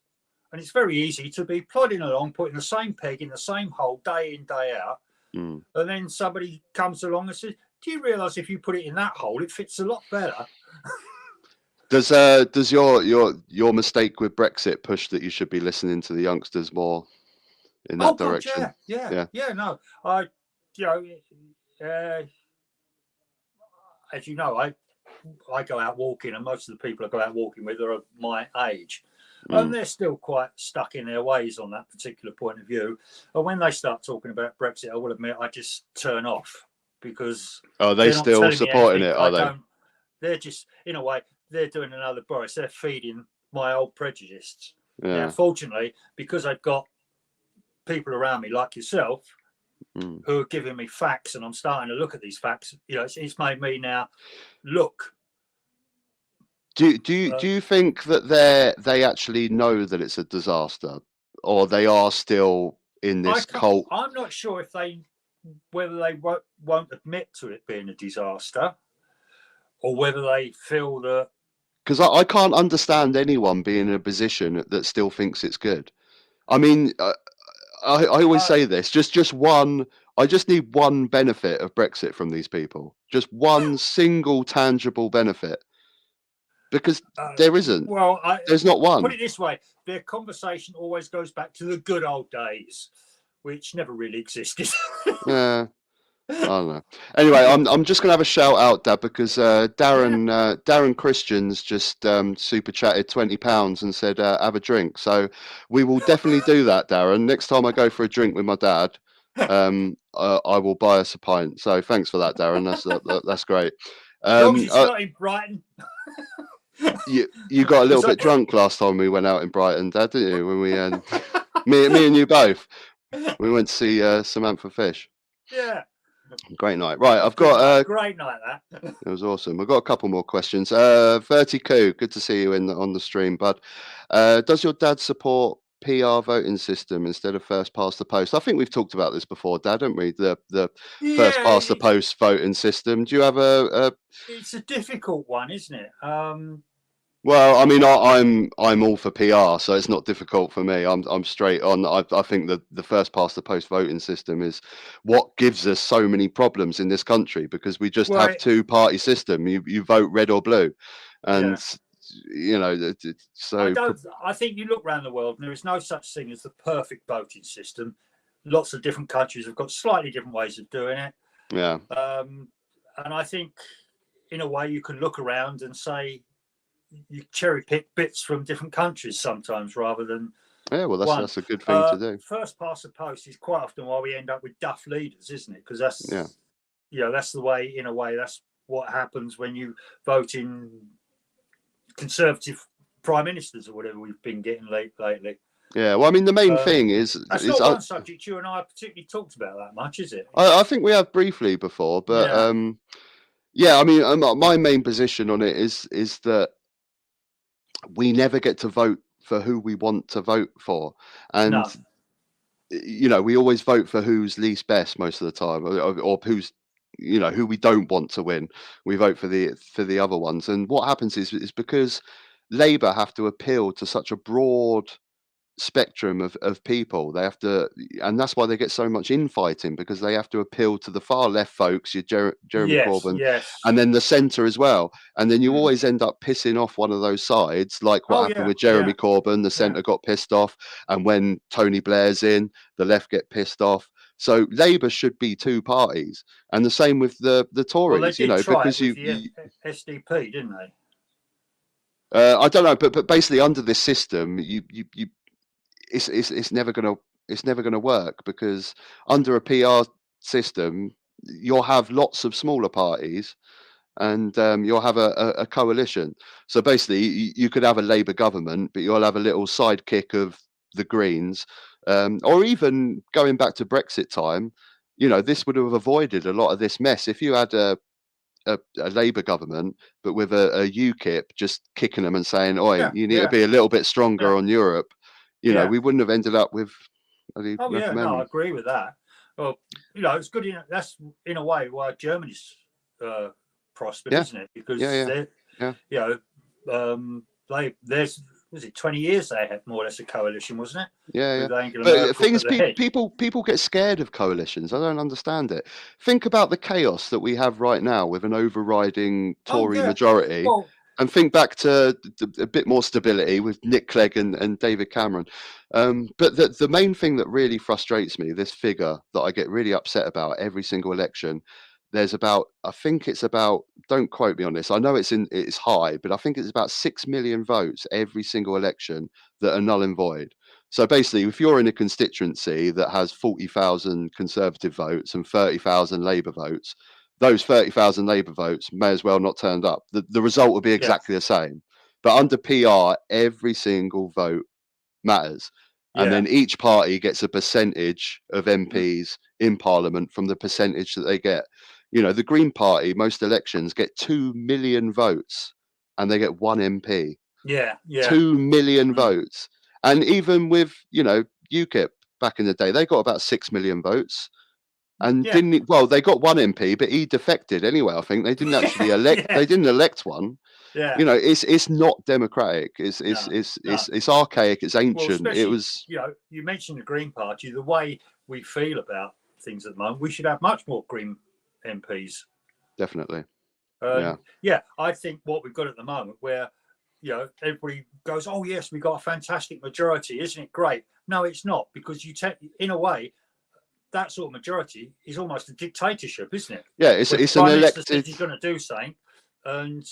and it's very easy to be plodding along, putting the same peg in the same hole day in, day out. And then somebody comes along and says, do you realise if you put it in that hole, it fits a lot better? Does your mistake with Brexit push that you should be listening to the youngsters more in that direction? God, yeah. No, I, you know, as you know, I go out walking, and most of the people I go out walking with are of my age. And they're still quite stuck in their ways on that particular point of view. And when they start talking about Brexit, I will admit I just turn off, because they still supporting it, are they? They're just, in a way, they're doing another Boris. They're feeding my old prejudices. Yeah. Now, fortunately, because I've got people around me like yourself who are giving me facts, and I'm starting to look at these facts, you know, it's made me now look. Do you think that they actually know that it's a disaster, or they are still in this cult? I'm not sure whether they won't admit to it being a disaster, or whether they feel that. Because I can't understand anyone being in a position that still thinks it's good. I mean, I always say this: just one. I just need one benefit of Brexit from these people. Just one single tangible benefit. Because there isn't. Well, there's not one. Put it this way: their conversation always goes back to the good old days, which never really existed. Yeah, I don't know. Anyway, I'm just gonna have a shout out, Dad, because Darren Christians just super chatted £20 and said have a drink. So we will definitely do that, Darren. Next time I go for a drink with my dad, I will buy us a pint. So thanks for that, Darren. That's great. As long as it's not in Brighton. You got a little bit drunk last time we went out in Brighton, Dad, didn't you? When we me and you both, we went to see Samantha Fish. Yeah, great night. Right, I've got great night that. It was awesome. I've got a couple more questions. 30Coup, good to see you on the stream, bud. Does your dad support PR voting system instead of first past the post? I think we've talked about this before, Dad, haven't we? The first past the post voting system. Do you have a? It's a difficult one, isn't it? Well, I mean, I'm all for PR, so it's not difficult for me. I'm straight on. I think the first past the post voting system is what gives us so many problems in this country, because we just have two-party system. You vote red or blue, and you know, so I think you look around the world and there is no such thing as the perfect voting system. Lots of different countries have got slightly different ways of doing it. Yeah. And I think in a way you can look around and say you cherry pick bits from different countries sometimes rather than that's a good thing to do. First past the post is quite often why we end up with duff leaders, isn't it? Because that's that's the way, in a way, that's what happens when you vote in Conservative prime ministers or whatever we've been getting lately. Yeah, well, I mean, the main thing is that's not one subject you and I particularly talked about that much, is it? I think we have briefly before, but I mean, my main position on it is that we never get to vote for who we want to vote for, and you know, we always vote for who's least best most of the time, or who's, you know, who we don't want to win. We vote for the other ones, and what happens is because Labour have to appeal to such a broad spectrum of people, they have to, and that's why they get so much infighting, because they have to appeal to the far left folks, your Jeremy Corbyn, and then the centre as well, and then you always end up pissing off one of those sides, like what happened with Jeremy Corbyn. The centre got pissed off, and when Tony Blair's in, the left get pissed off. So Labour should be two parties, and the same with the Tories. Well, they did try because the SDP, didn't they? I don't know, but basically under this system, it's never gonna work, because under a PR system you'll have lots of smaller parties, and you'll have a coalition. So basically you could have a Labour government, but you'll have a little sidekick of the Greens, or even going back to Brexit time, you know, this would have avoided a lot of this mess if you had a Labour government, but with a UKIP just kicking them and saying, "Oi, you need to be a little bit stronger on Europe." You know, we wouldn't have ended up with. I agree with that. Well, you know, it's good. That's in a way why Germany's prospered, isn't it? Because you know, there's was it 20 years they had more or less a coalition, wasn't it? Yeah, With Angela but the Merkel thing is, at the head. people get scared of coalitions. I don't understand it. Think about the chaos that we have right now with an overriding Oh Tory yeah. majority, Well, and think back to a bit more stability with Nick Clegg and David Cameron. But the main thing that really frustrates me, this figure that I get really upset about every single election, there's about, I think it's about, don't quote me on this, I know it's high, but I think it's about 6 million votes every single election that are null and void. So basically, if you're in a constituency that has 40,000 Conservative votes and 30,000 Labour votes, those 30,000 Labour votes may as well not turned up. The result will be yeah, exactly the same. But under PR, every single vote matters. And yeah, then each party gets a percentage of MPs in Parliament from the percentage that they get. You know, the Green Party, most elections, get 2 million votes and they get one MP. yeah, yeah. 2 million Mm. votes. And even with, you know, UKIP back in the day, they got about 6 million votes. And Yeah. they got one MP, but he defected anyway. I think they didn't actually elect. Yeah. They didn't elect one. Yeah. You know, it's not democratic. It's archaic. It's Well, ancient. It especially, was. you know, you mentioned the Green Party. The way we feel about things at the moment, we should have much more Green MPs. Definitely. Yeah, I think what we've got at the moment, where, you know, everybody goes, "Oh yes, we got a fantastic majority, isn't it great?" No, it's not, because you take, in a way, that sort of majority is almost a dictatorship, isn't it? Yeah, it's an Prime Minister elected. says he's going to do something, and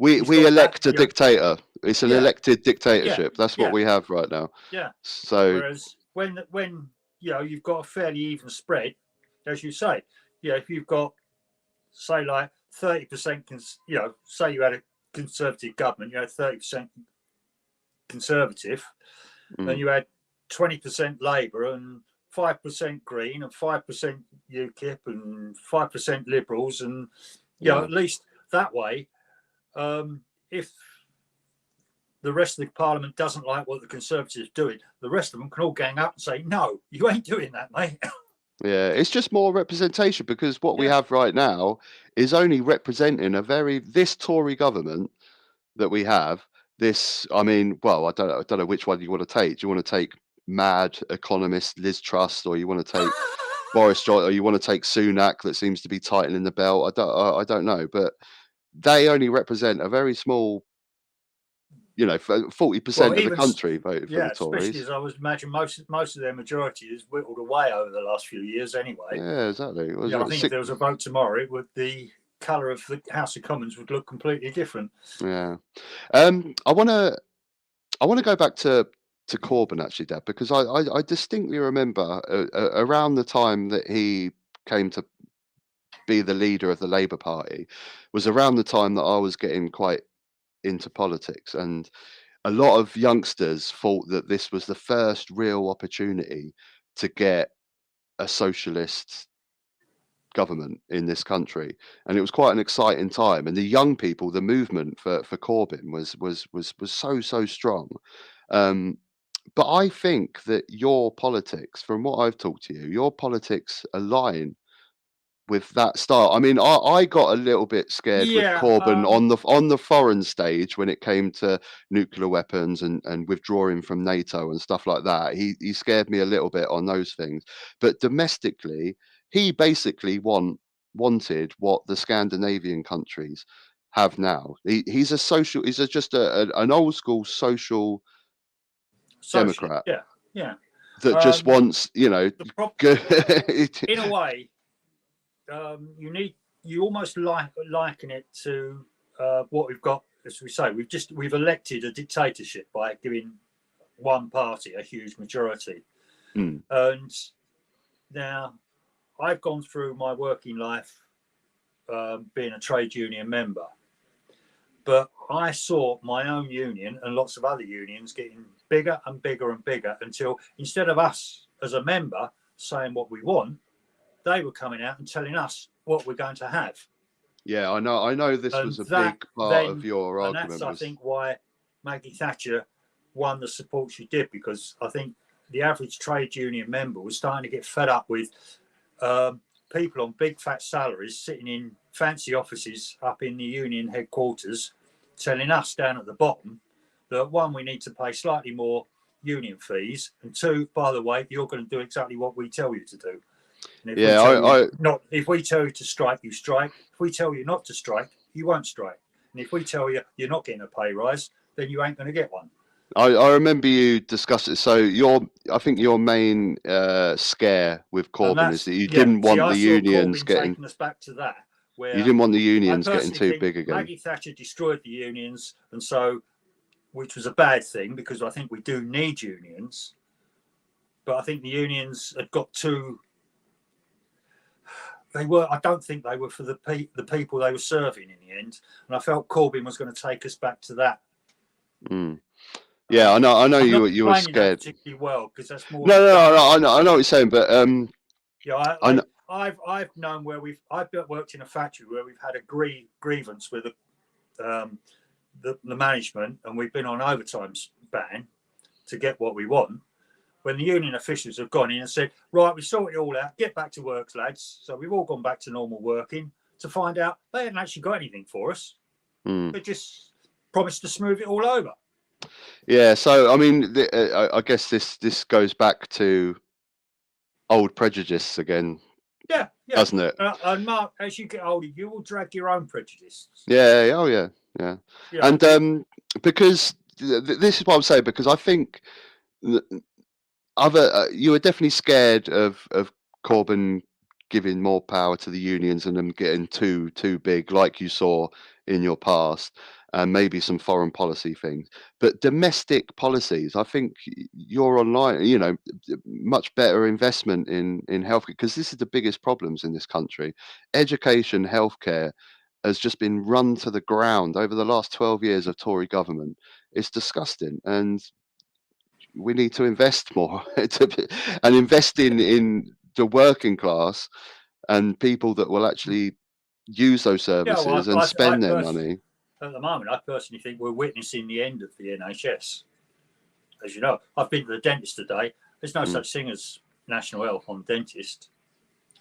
We elect a you know, dictator. It's an elected dictatorship. That's what yeah. we have right now. Yeah. So whereas when you know, you've got a fairly even spread, as you say, you know, if you've got, say, like 30%, you know, say you had a Conservative government, you had 30% Conservative, and you had 20% Labour and 5% Green and 5% UKIP and 5% Liberals, and you know, at least that way, if the rest of the Parliament doesn't like what the Conservatives are doing, the rest of them can all gang up and say, "No, you ain't doing that, mate." yeah, it's just more representation, because what we have right now is only representing this Tory government that we have. This, I mean, well, I don't know which one you want to take. Do you want to take mad economist Liz Truss, or you want to take Boris Johnson, or you want to take Sunak, that seems to be tightening the belt? I don't know, but they only represent a very small, you know, 40% of the country voted for the Tories. Especially as I would imagine most of their majority is whittled away over the last few years anyway. Yeah, exactly. I think if there was a vote tomorrow, it would, the colour of the House of Commons would look completely different. Yeah. I want to go back to Corbyn, actually, Dad, because I distinctly remember around the time that he came to be the leader of the Labour Party was around the time that I was getting quite into politics, and a lot of youngsters thought that this was the first real opportunity to get a socialist government in this country, and it was quite an exciting time. And the young people, the movement for Corbyn was so strong. But I think that your politics, from what I've talked to you, your politics align with that start. I mean, I got a little bit scared with Corbyn on the foreign stage when it came to nuclear weapons and withdrawing from NATO and stuff like that. He scared me a little bit on those things. But domestically, he basically wanted what the Scandinavian countries have now. He's just an old school social democrat. Yeah. That just wants, you know, in a way. You almost liken it to what we've got, as we say, we've elected a dictatorship by giving one party a huge majority. And now I've gone through my working life being a trade union member, but I saw my own union and lots of other unions getting bigger and bigger and bigger, until instead of us as a member saying what we want, they were coming out and telling us what we're going to have. Yeah, I know this was a big part of your argument. And that's, I think, why Maggie Thatcher won the support she did, because I think the average trade union member was starting to get fed up with people on big fat salaries sitting in fancy offices up in the union headquarters telling us down at the bottom that one, we need to pay slightly more union fees, and two, by the way, you're going to do exactly what we tell you to do. And if we tell you to strike, you strike. If we tell you not to strike, you won't strike. And if we tell you you're not getting a pay rise, then you ain't going to get one. I remember you discussed it. So I think your main scare with Corbyn is that you didn't want the unions taking us back to that. Where you didn't want the unions getting too big again. Maggie Thatcher destroyed the unions, and so, which was a bad thing because I think we do need unions. But I think the unions had got too. I don't think they were for the people they were serving in the end, and I felt Corbyn was going to take us back to that. Mm. Yeah, I know you were scared. Particularly well, because that's more. No, I know what you're saying, but yeah, I've known where I've worked in a factory where we've had a grievance with the management, and we've been on overtime ban to get what we want. When the union officials have gone in and said, right, we sorted it all out, get back to work, lads. So we've all gone back to normal working, to find out they hadn't actually got anything for us. They just promised to smooth it all over. Yeah, so I mean, I guess this goes back to old prejudice again. Yeah, doesn't it? And Mark, as you get older, you will drag your own prejudice. Yeah. Oh, yeah. And because this is what I'm saying, because I think you were definitely scared of Corbyn giving more power to the unions and them getting too big, like you saw in your past, and maybe some foreign policy things. But domestic policies, I think you're online, much better investment in healthcare, because this is the biggest problems in this country. Education, healthcare has just been run to the ground over the last 12 years of Tory government. It's disgusting, and we need to invest more and invest in the working class and people that will actually use those services and spend their money. At the moment, I personally think we're witnessing the end of the NHS. As you know, I've been to the dentist today. There's no such thing as national health on dentist.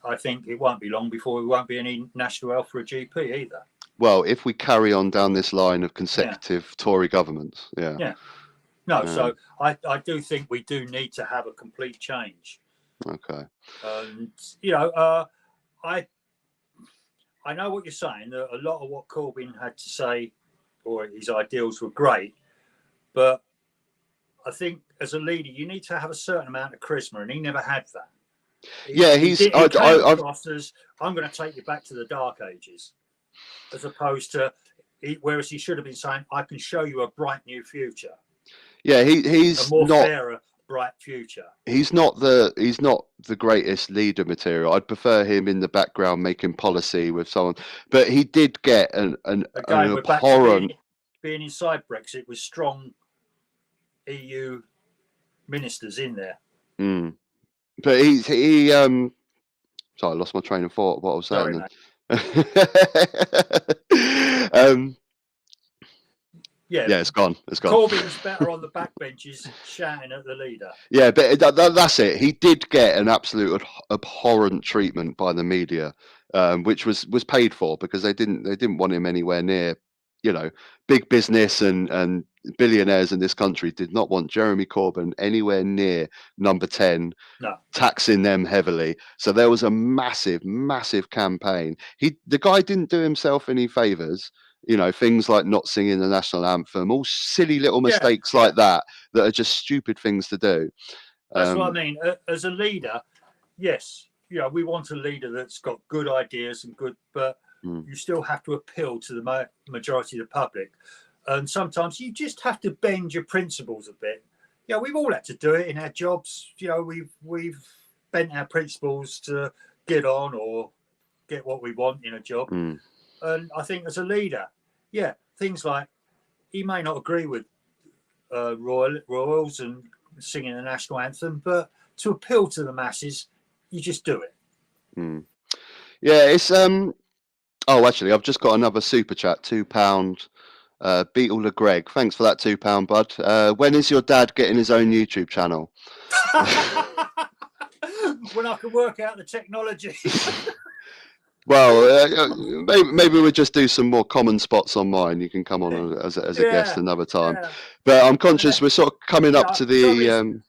I think it won't be long before there won't be any national health for a GP either. Well, if we carry on down this line of consecutive Tory governments, So I do think we do need to have a complete change. Okay. And I know what you're saying, that a lot of what Corbyn had to say or his ideals were great, but I think as a leader you need to have a certain amount of charisma, and he never had that. I'm going to take you back to the dark ages, as opposed to whereas he should have been saying, I can show you a bright new future. Yeah, he's a more fairer, bright future. He's not the greatest leader material. I'd prefer him in the background making policy with someone. But he did get an abhorrent being inside Brexit with strong EU ministers in there. But he sorry, I lost my train of thought. What I was saying. Yeah, it's gone. Corbyn's better on the backbenches shouting at the leader. Yeah, but that's it. He did get an absolute abhorrent treatment by the media, which was paid for, because they didn't want him anywhere near, big business and billionaires in this country did not want Jeremy Corbyn anywhere near number 10, taxing them heavily. So there was a massive, massive campaign. The guy didn't do himself any favors. Things like not singing the national anthem, all silly little mistakes like that are just stupid things to do. That's what I mean. As a leader, yes, we want a leader that's got good ideas and but you still have to appeal to the majority of the public. And sometimes you just have to bend your principles a bit. We've all had to do it in our jobs. We've bent our principles to get on or get what we want in a job. And I think as a leader, things like he may not agree with royals and singing the national anthem, but to appeal to the masses, you just do it. Yeah, it's oh, actually, I've just got another super chat, £2. Beetle Le Greg, thanks for that £2, bud. When is your dad getting his own YouTube channel? When I can work out the technology. Well, maybe we'll just do some more common spots on mine. You can come on as a guest Yeah, another time. yeah. But I'm conscious we're sort of coming up to the.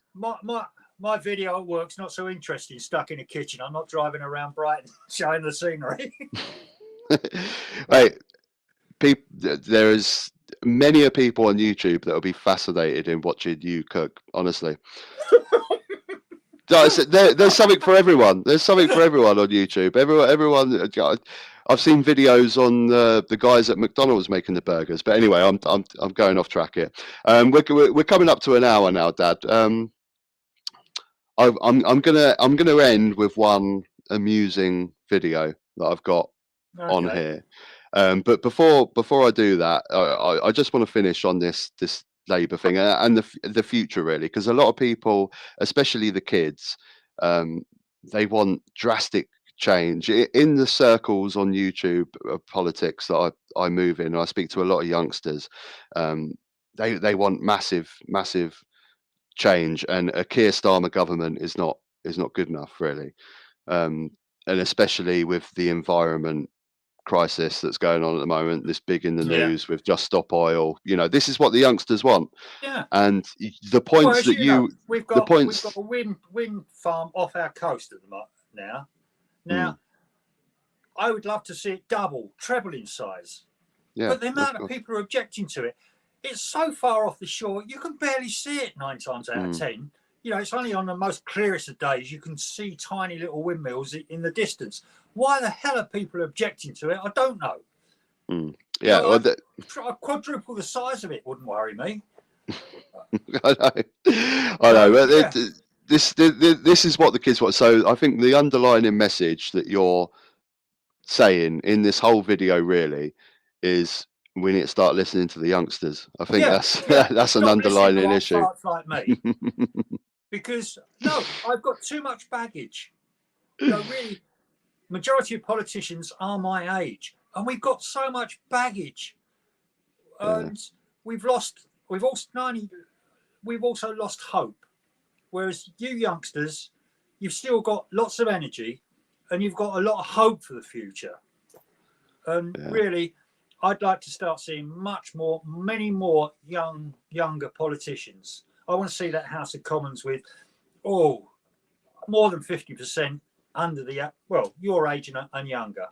My video at work's not so interesting. Stuck in a kitchen. I'm not driving around Brighton showing the scenery. Right, there is many a people on YouTube that will be fascinated in watching you cook. Honestly. There's something for everyone. There's something for everyone on YouTube. Everyone. I've seen videos on the guys at McDonald's making the burgers. But anyway, I'm going off track here. We're coming up to an hour now, Dad. I'm gonna end with one amusing video that I've got on here. But before I do that, I just want to finish on this Labour thing and the future, really, because a lot of people, especially the kids, they want drastic change in the circles on YouTube of politics that I move in. I speak to a lot of youngsters. They want massive change, and a Keir Starmer government is not good enough, really, and especially with the environment crisis that's going on at the moment, this big in the news with Just Stop Oil. This is what the youngsters want. Yeah. And the points that we've got a wind farm off our coast at the moment now. Now, I would love to see it double, treble in size. Yeah. But the amount of people are objecting to it, it's so far off the shore, you can barely see it 9 times out of 10. It's only on the most clearest of days you can see tiny little windmills in the distance. Why the hell are people objecting to it? I don't know. Yeah, a quadruple the size of it wouldn't worry me. I know. But this is what the kids want. So I think the underlying message that you're saying in this whole video really is we need to start listening to the youngsters. I think that's an underlying issue. Like me. Because I've got too much baggage. Really, majority of politicians are my age, and we've got so much baggage, and we've also lost hope. Whereas you youngsters, you've still got lots of energy, and you've got a lot of hope for the future. And really, I'd like to start seeing many more younger politicians. I want to see that House of Commons with, more than 50% under your age and younger.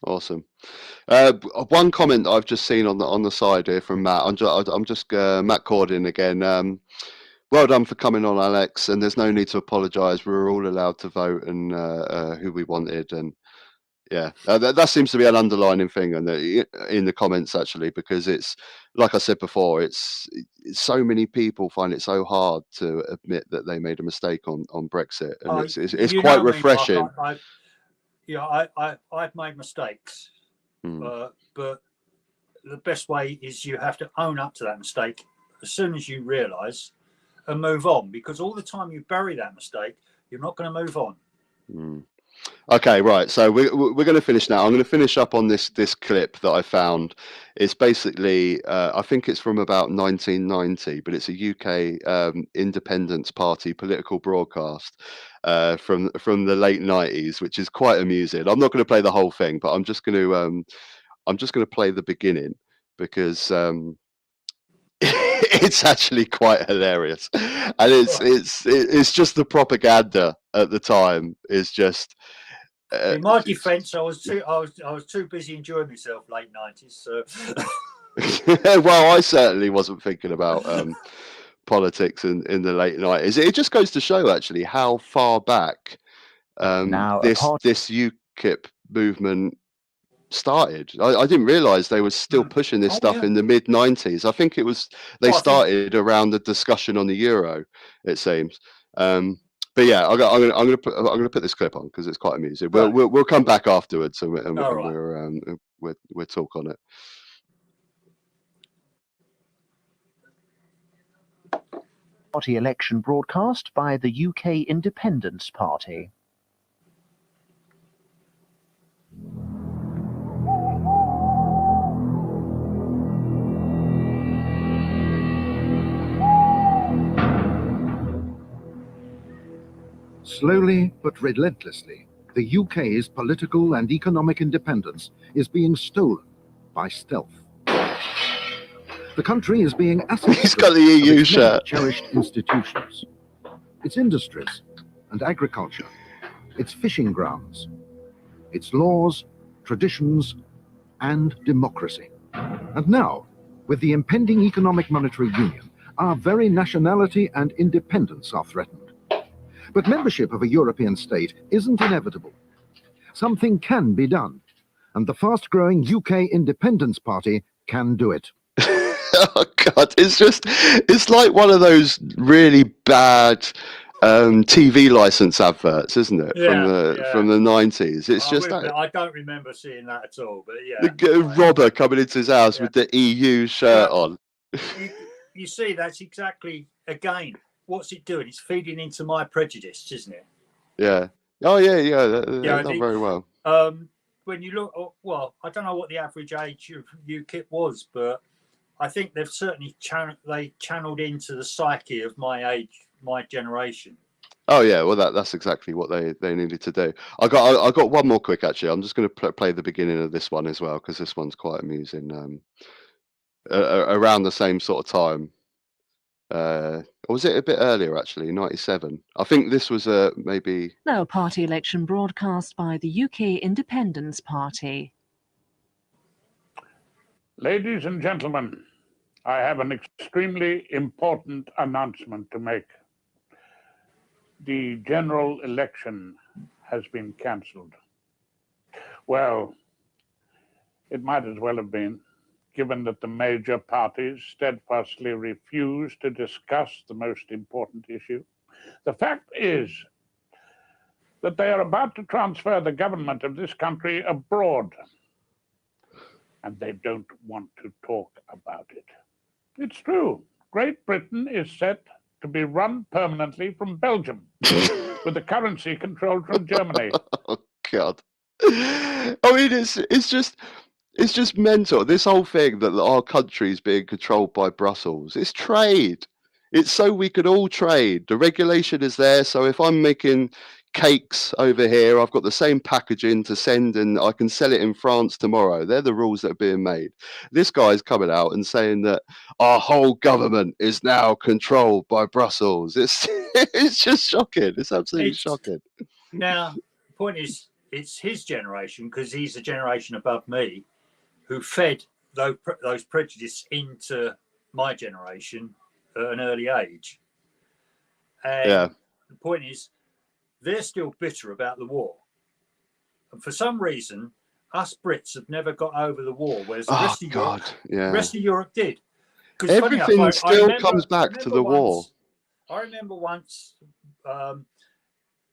Awesome. One comment I've just seen on the side here from Matt. I'm just Matt Corden again. Well done for coming on, Alex. And there's no need to apologise. We were all allowed to vote and who we wanted, and that seems to be an underlining thing in the comments, actually, because it's like I said before, it's so many people find it so hard to admit that they made a mistake on Brexit, and it's quite refreshing. I've made mistakes, but the best way is you have to own up to that mistake as soon as you realise and move on, because all the time you bury that mistake, you're not going to move on. Okay, right. So we're going to finish now. I'm going to finish up on this clip that I found. It's basically, I think it's from about 1990, but it's a UK Independence Party political broadcast from the late 90s, which is quite amusing. I'm not going to play the whole thing, but I'm just going to play the beginning because it's actually quite hilarious, and it's just the propaganda at the time is just. In my defence, I was too busy enjoying myself late 90s. So. Well, I certainly wasn't thinking about politics in the late 90s. It just goes to show actually how far back this UKIP movement started. I didn't realise they were still pushing this stuff in the mid 90s. I think they started around the discussion on the euro, it seems. But yeah, I'm gonna put this clip on because it's quite amusing. We'll come back afterwards and we'll talk on it. Party election broadcast by the UK Independence Party. Slowly but relentlessly, the UK's political and economic independence is being stolen by stealth. The country is being asset He's got the EU its many shirt. cherished institutions, its industries and agriculture, its fishing grounds, its laws, traditions, and democracy. And now, with the impending economic monetary union, our very nationality and independence are threatened. But membership of a European state isn't inevitable. Something can be done, and the fast-growing UK Independence Party can do it. Oh God, it's like one of those really bad TV license adverts, isn't it? From the 90s. It's just that, I don't remember seeing that at all, but yeah. the robber coming into his house with the EU shirt on. You see, that's exactly, again, what's it doing? It's feeding into my prejudice, isn't it? Yeah. Oh yeah. Not very well. When you look, well, I don't know what the average age of UKIP was, but I think they've certainly channeled into the psyche of my age, my generation. Oh yeah, well that's exactly what they needed to do. I got one more quick actually. I'm just going to play the beginning of this one as well because this one's quite amusing. Around the same sort of time, or was it a bit earlier actually? 97. I think this was maybe. Now a party election broadcast by the UK Independence Party. Ladies and gentlemen, I have an extremely important announcement to make. The general election has been cancelled. Well, it might as well have been, given that the major parties steadfastly refuse to discuss the most important issue. The fact is that they are about to transfer the government of this country abroad, and they don't want to talk about it. It's true. Great Britain is set to be run permanently from Belgium, with the currency controlled from Germany. Oh God! I mean, it's just mental. This whole thing that our country is being controlled by Brussels. It's trade. It's so we can all trade. The regulation is there. So if I'm making cakes over here, I've got the same packaging to send and I can sell it in France tomorrow. They're the rules that are being made. This guy's coming out and saying that our whole government is now controlled by Brussels. It's just shocking. It's absolutely shocking. Now, the point is, it's his generation, because he's a generation above me, who fed those prejudices into my generation at an early age. And the point is, they're still bitter about the war. And for some reason, us Brits have never got over the war, whereas the rest of Europe did. Everything still comes back to the war. I remember once,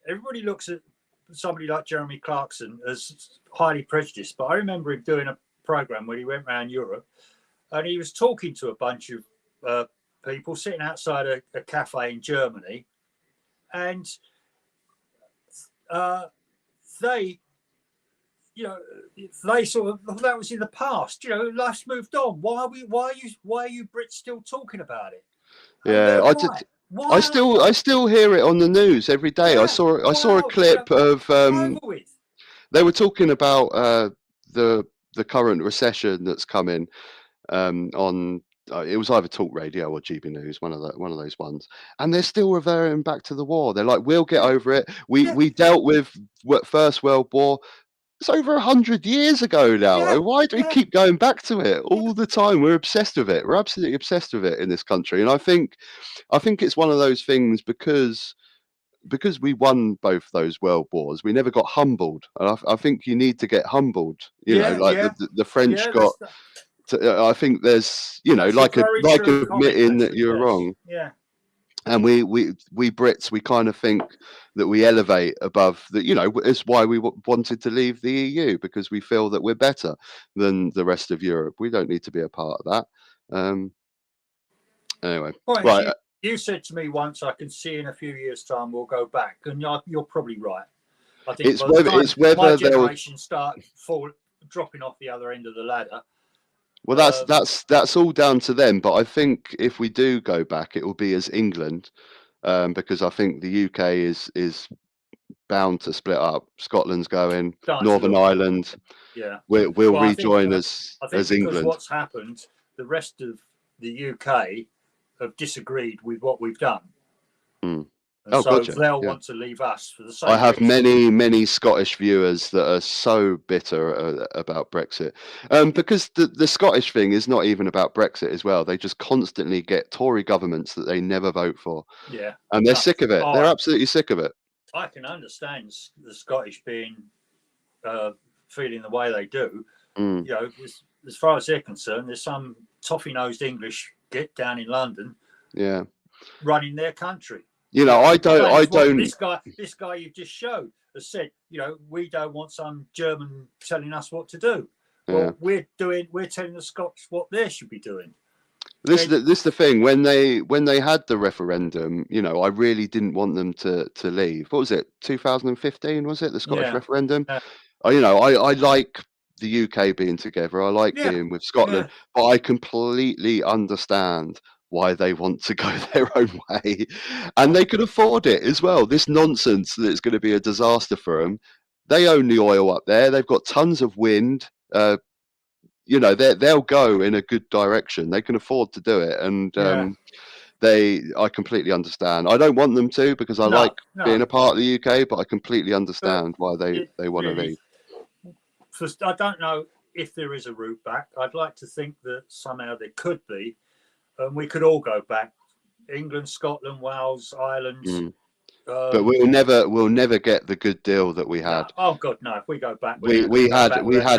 everybody looks at somebody like Jeremy Clarkson as highly prejudiced, but I remember him doing a program where he went around Europe and he was talking to a bunch of people sitting outside a cafe in Germany, and they sort of, that was in the past. Life's moved on. Why are you Brits still talking about it? Yeah, I still hear it on the news every day. I saw a clip of they were talking about the current recession that's coming on. It was either Talk Radio or GB News, one of those ones, and they're still reverting back to the war. They're like, "We'll get over it. We dealt with First World War. It's over 100 years ago now. Yeah, why do we keep going back to it all the time? We're obsessed with it. We're absolutely obsessed with it in this country." And I think it's one of those things because we won both those world wars, we never got humbled. And I think you need to get humbled. The French got. I think there's, like admitting that you're wrong. Yeah. And we Brits, we kind of think that we elevate above the, it's why we wanted to leave the EU, because we feel that we're better than the rest of Europe. We don't need to be a part of that. Anyway, right. You said to me once, I can see in a few years' time we'll go back, and you're probably right. I think it's whether my generation start dropping off the other end of the ladder. Well, that's all down to them. But I think if we do go back, it will be as England, because I think the UK is bound to split up. Scotland's going, Starting to Northern look- Ireland, Yeah. we'll Well, I think- rejoin I as think because England. what's happened, the rest of the UK have disagreed with what we've done. Mm. And Oh, so gotcha. they'll Yeah. want to leave us for the same I have reason. many Scottish viewers that are so bitter about Brexit, because the Scottish thing is not even about Brexit as well. They just constantly get Tory governments that they never vote for, Yeah. and they're No. sick of it. Oh, They're absolutely sick of it. I can understand the Scottish being feeling the way they do. Mm. You know, as far as they're concerned, there's some toffee-nosed English git down in London Yeah, running their country. you know, I don't. This guy you just showed has said, you know, we don't want some German telling us what to do. Well, we're telling the Scots what they should be doing. This is the thing. When they had the referendum, you know, I really didn't want them to leave. What was it? 2015 was it? The Scottish referendum. Yeah. You know, I like the UK being together. I like being with Scotland, but I completely understand why they want to go their own way, and they can afford it as well. This nonsense that it's going to be a disaster for them. They own the oil up there. They've got tons of wind. You know, they'll go in a good direction. They can afford to do it, and I completely understand. I don't want them to, because I like being a part of the UK, but I completely understand why they want to leave. I don't know if there is a route back. I'd like to think that somehow there could be, and we could all go back. England, Scotland, Wales, Ireland. But we'll never get the good deal that we had. No. Oh God, no! If we go back, we had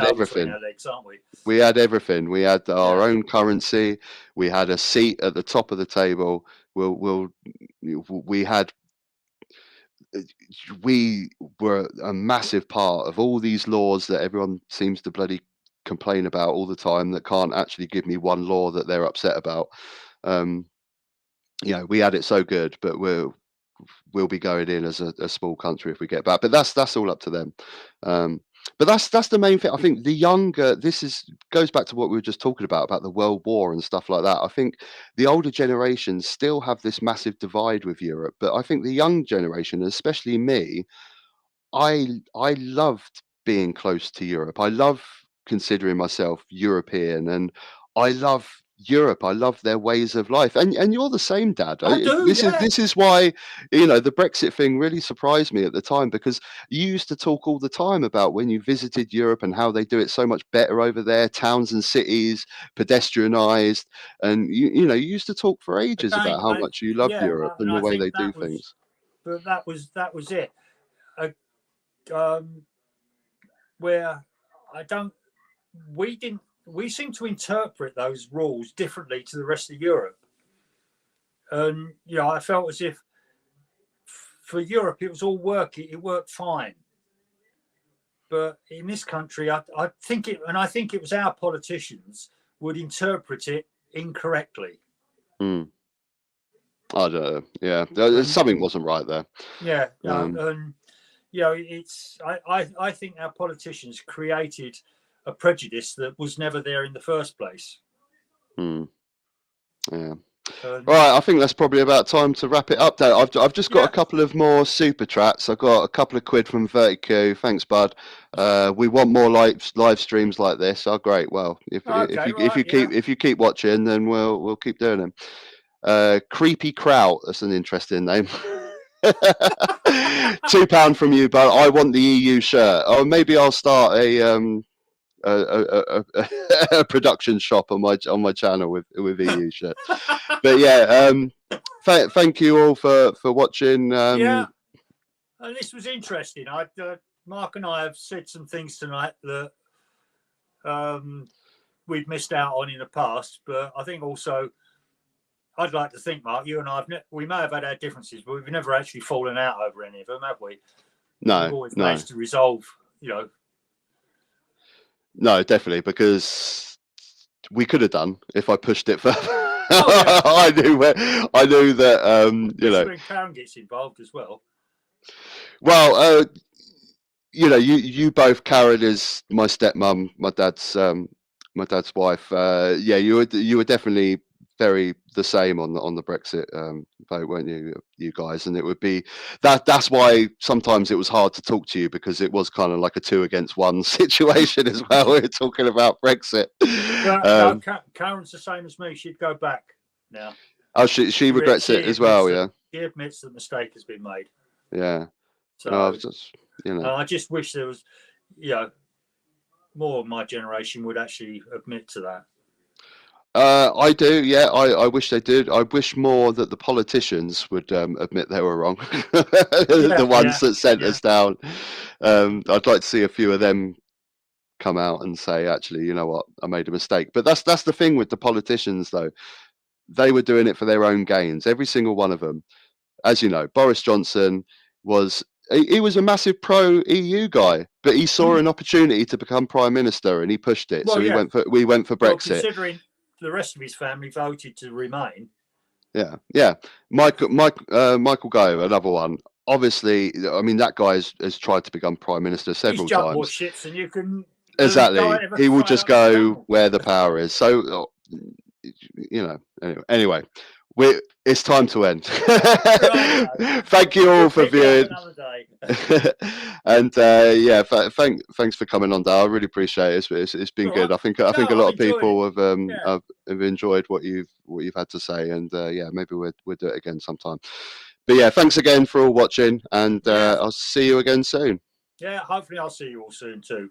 everything. Our legs, aren't we? We had everything. We had our own currency. We had a seat at the top of the table. We were a massive part of all these laws that everyone seems to bloody complain about all the time, that can't actually give me one law that they're upset about. You know, we had it so good, but we'll be going in as a small country if we get back. But that's all up to them. But that's the main thing. I think the younger, goes back to what we were just talking about the World War and stuff like that. I think the older generations still have this massive divide with Europe, but I think the young generation, especially me, I loved being close to Europe. I love considering myself European, and I love Europe. I love their ways of life, and you're the same, Dad. I do, This is why, you know, the Brexit thing really surprised me at the time, because you used to talk all the time about when you visited Europe and how they do it so much better over there, towns and cities pedestrianized, and you know, you used to talk for ages about how much you love Europe and the way they do things. But that was it. Where we seem to interpret those rules differently to the rest of Europe. And, you know, I felt as if for Europe, it was all working. It worked fine. But in this country, I think it was our politicians would interpret it incorrectly. I don't know. Yeah, something wasn't right there. Yeah. And, you know, I think our politicians created a prejudice that was never there in the first place. Yeah. Right, I think that's probably about time to wrap it up, Dad. I've just got a couple of more super chats. I've got a couple of quid from Vertigo. Thanks, bud. We want more live streams like this. Oh, great. Well, if you keep watching, then we'll keep doing them. Creepy Kraut. That's an interesting name. £2 from you, but I want the EU shirt. Or maybe I'll start a production shop on my channel with EU shirt. But yeah, thank you all for watching. And this was interesting. Mark and I have said some things tonight that we've missed out on in the past, but I think also I'd like to think, Mark, you and I we may have had our differences, but we've never actually fallen out over any of them, have we? No, we've always managed to resolve, you know. No, definitely, because we could have done if I pushed it further. Oh, yeah. I knew that you know. When Karen gets involved as well. Well, you know, you both. Karen is my stepmom, my dad's wife. Yeah, you were definitely very the same on the Brexit vote, weren't you guys? And it would be that's why sometimes it was hard to talk to you, because it was kind of like a 2 against 1 situation as well. We're talking about Brexit. No, Karen's the same as me. She'd go back now. Oh, she regrets it as well. Yeah, she admits that mistake has been made. Yeah. So I just wish there was, more of my generation would actually admit to that. I do, yeah. I wish they did. I wish more that the politicians would admit they were wrong. The ones that sent us down. I'd like to see a few of them come out and say, actually, you know what, I made a mistake. But that's the thing with the politicians, though. They were doing it for their own gains, every single one of them. As you know, Boris Johnson was a massive pro-EU guy, but he saw an opportunity to become prime minister and he pushed it. Well, so we went for Brexit. Well, considering the rest of his family voted to remain. Yeah. Michael Gove, another one. Obviously, I mean, that guy has tried to become prime minister several times. More shits than you can. Exactly. He will just go where the power is. So, anyway. It's time to end. Thank you all for viewing. And thanks for coming on, Dale. I really appreciate it. It's been good. I think a lot of people have enjoyed what you've had to say, and maybe we'll do it again sometime. But yeah, thanks again for all watching, and I'll see you again soon. Yeah, hopefully I'll see you all soon too.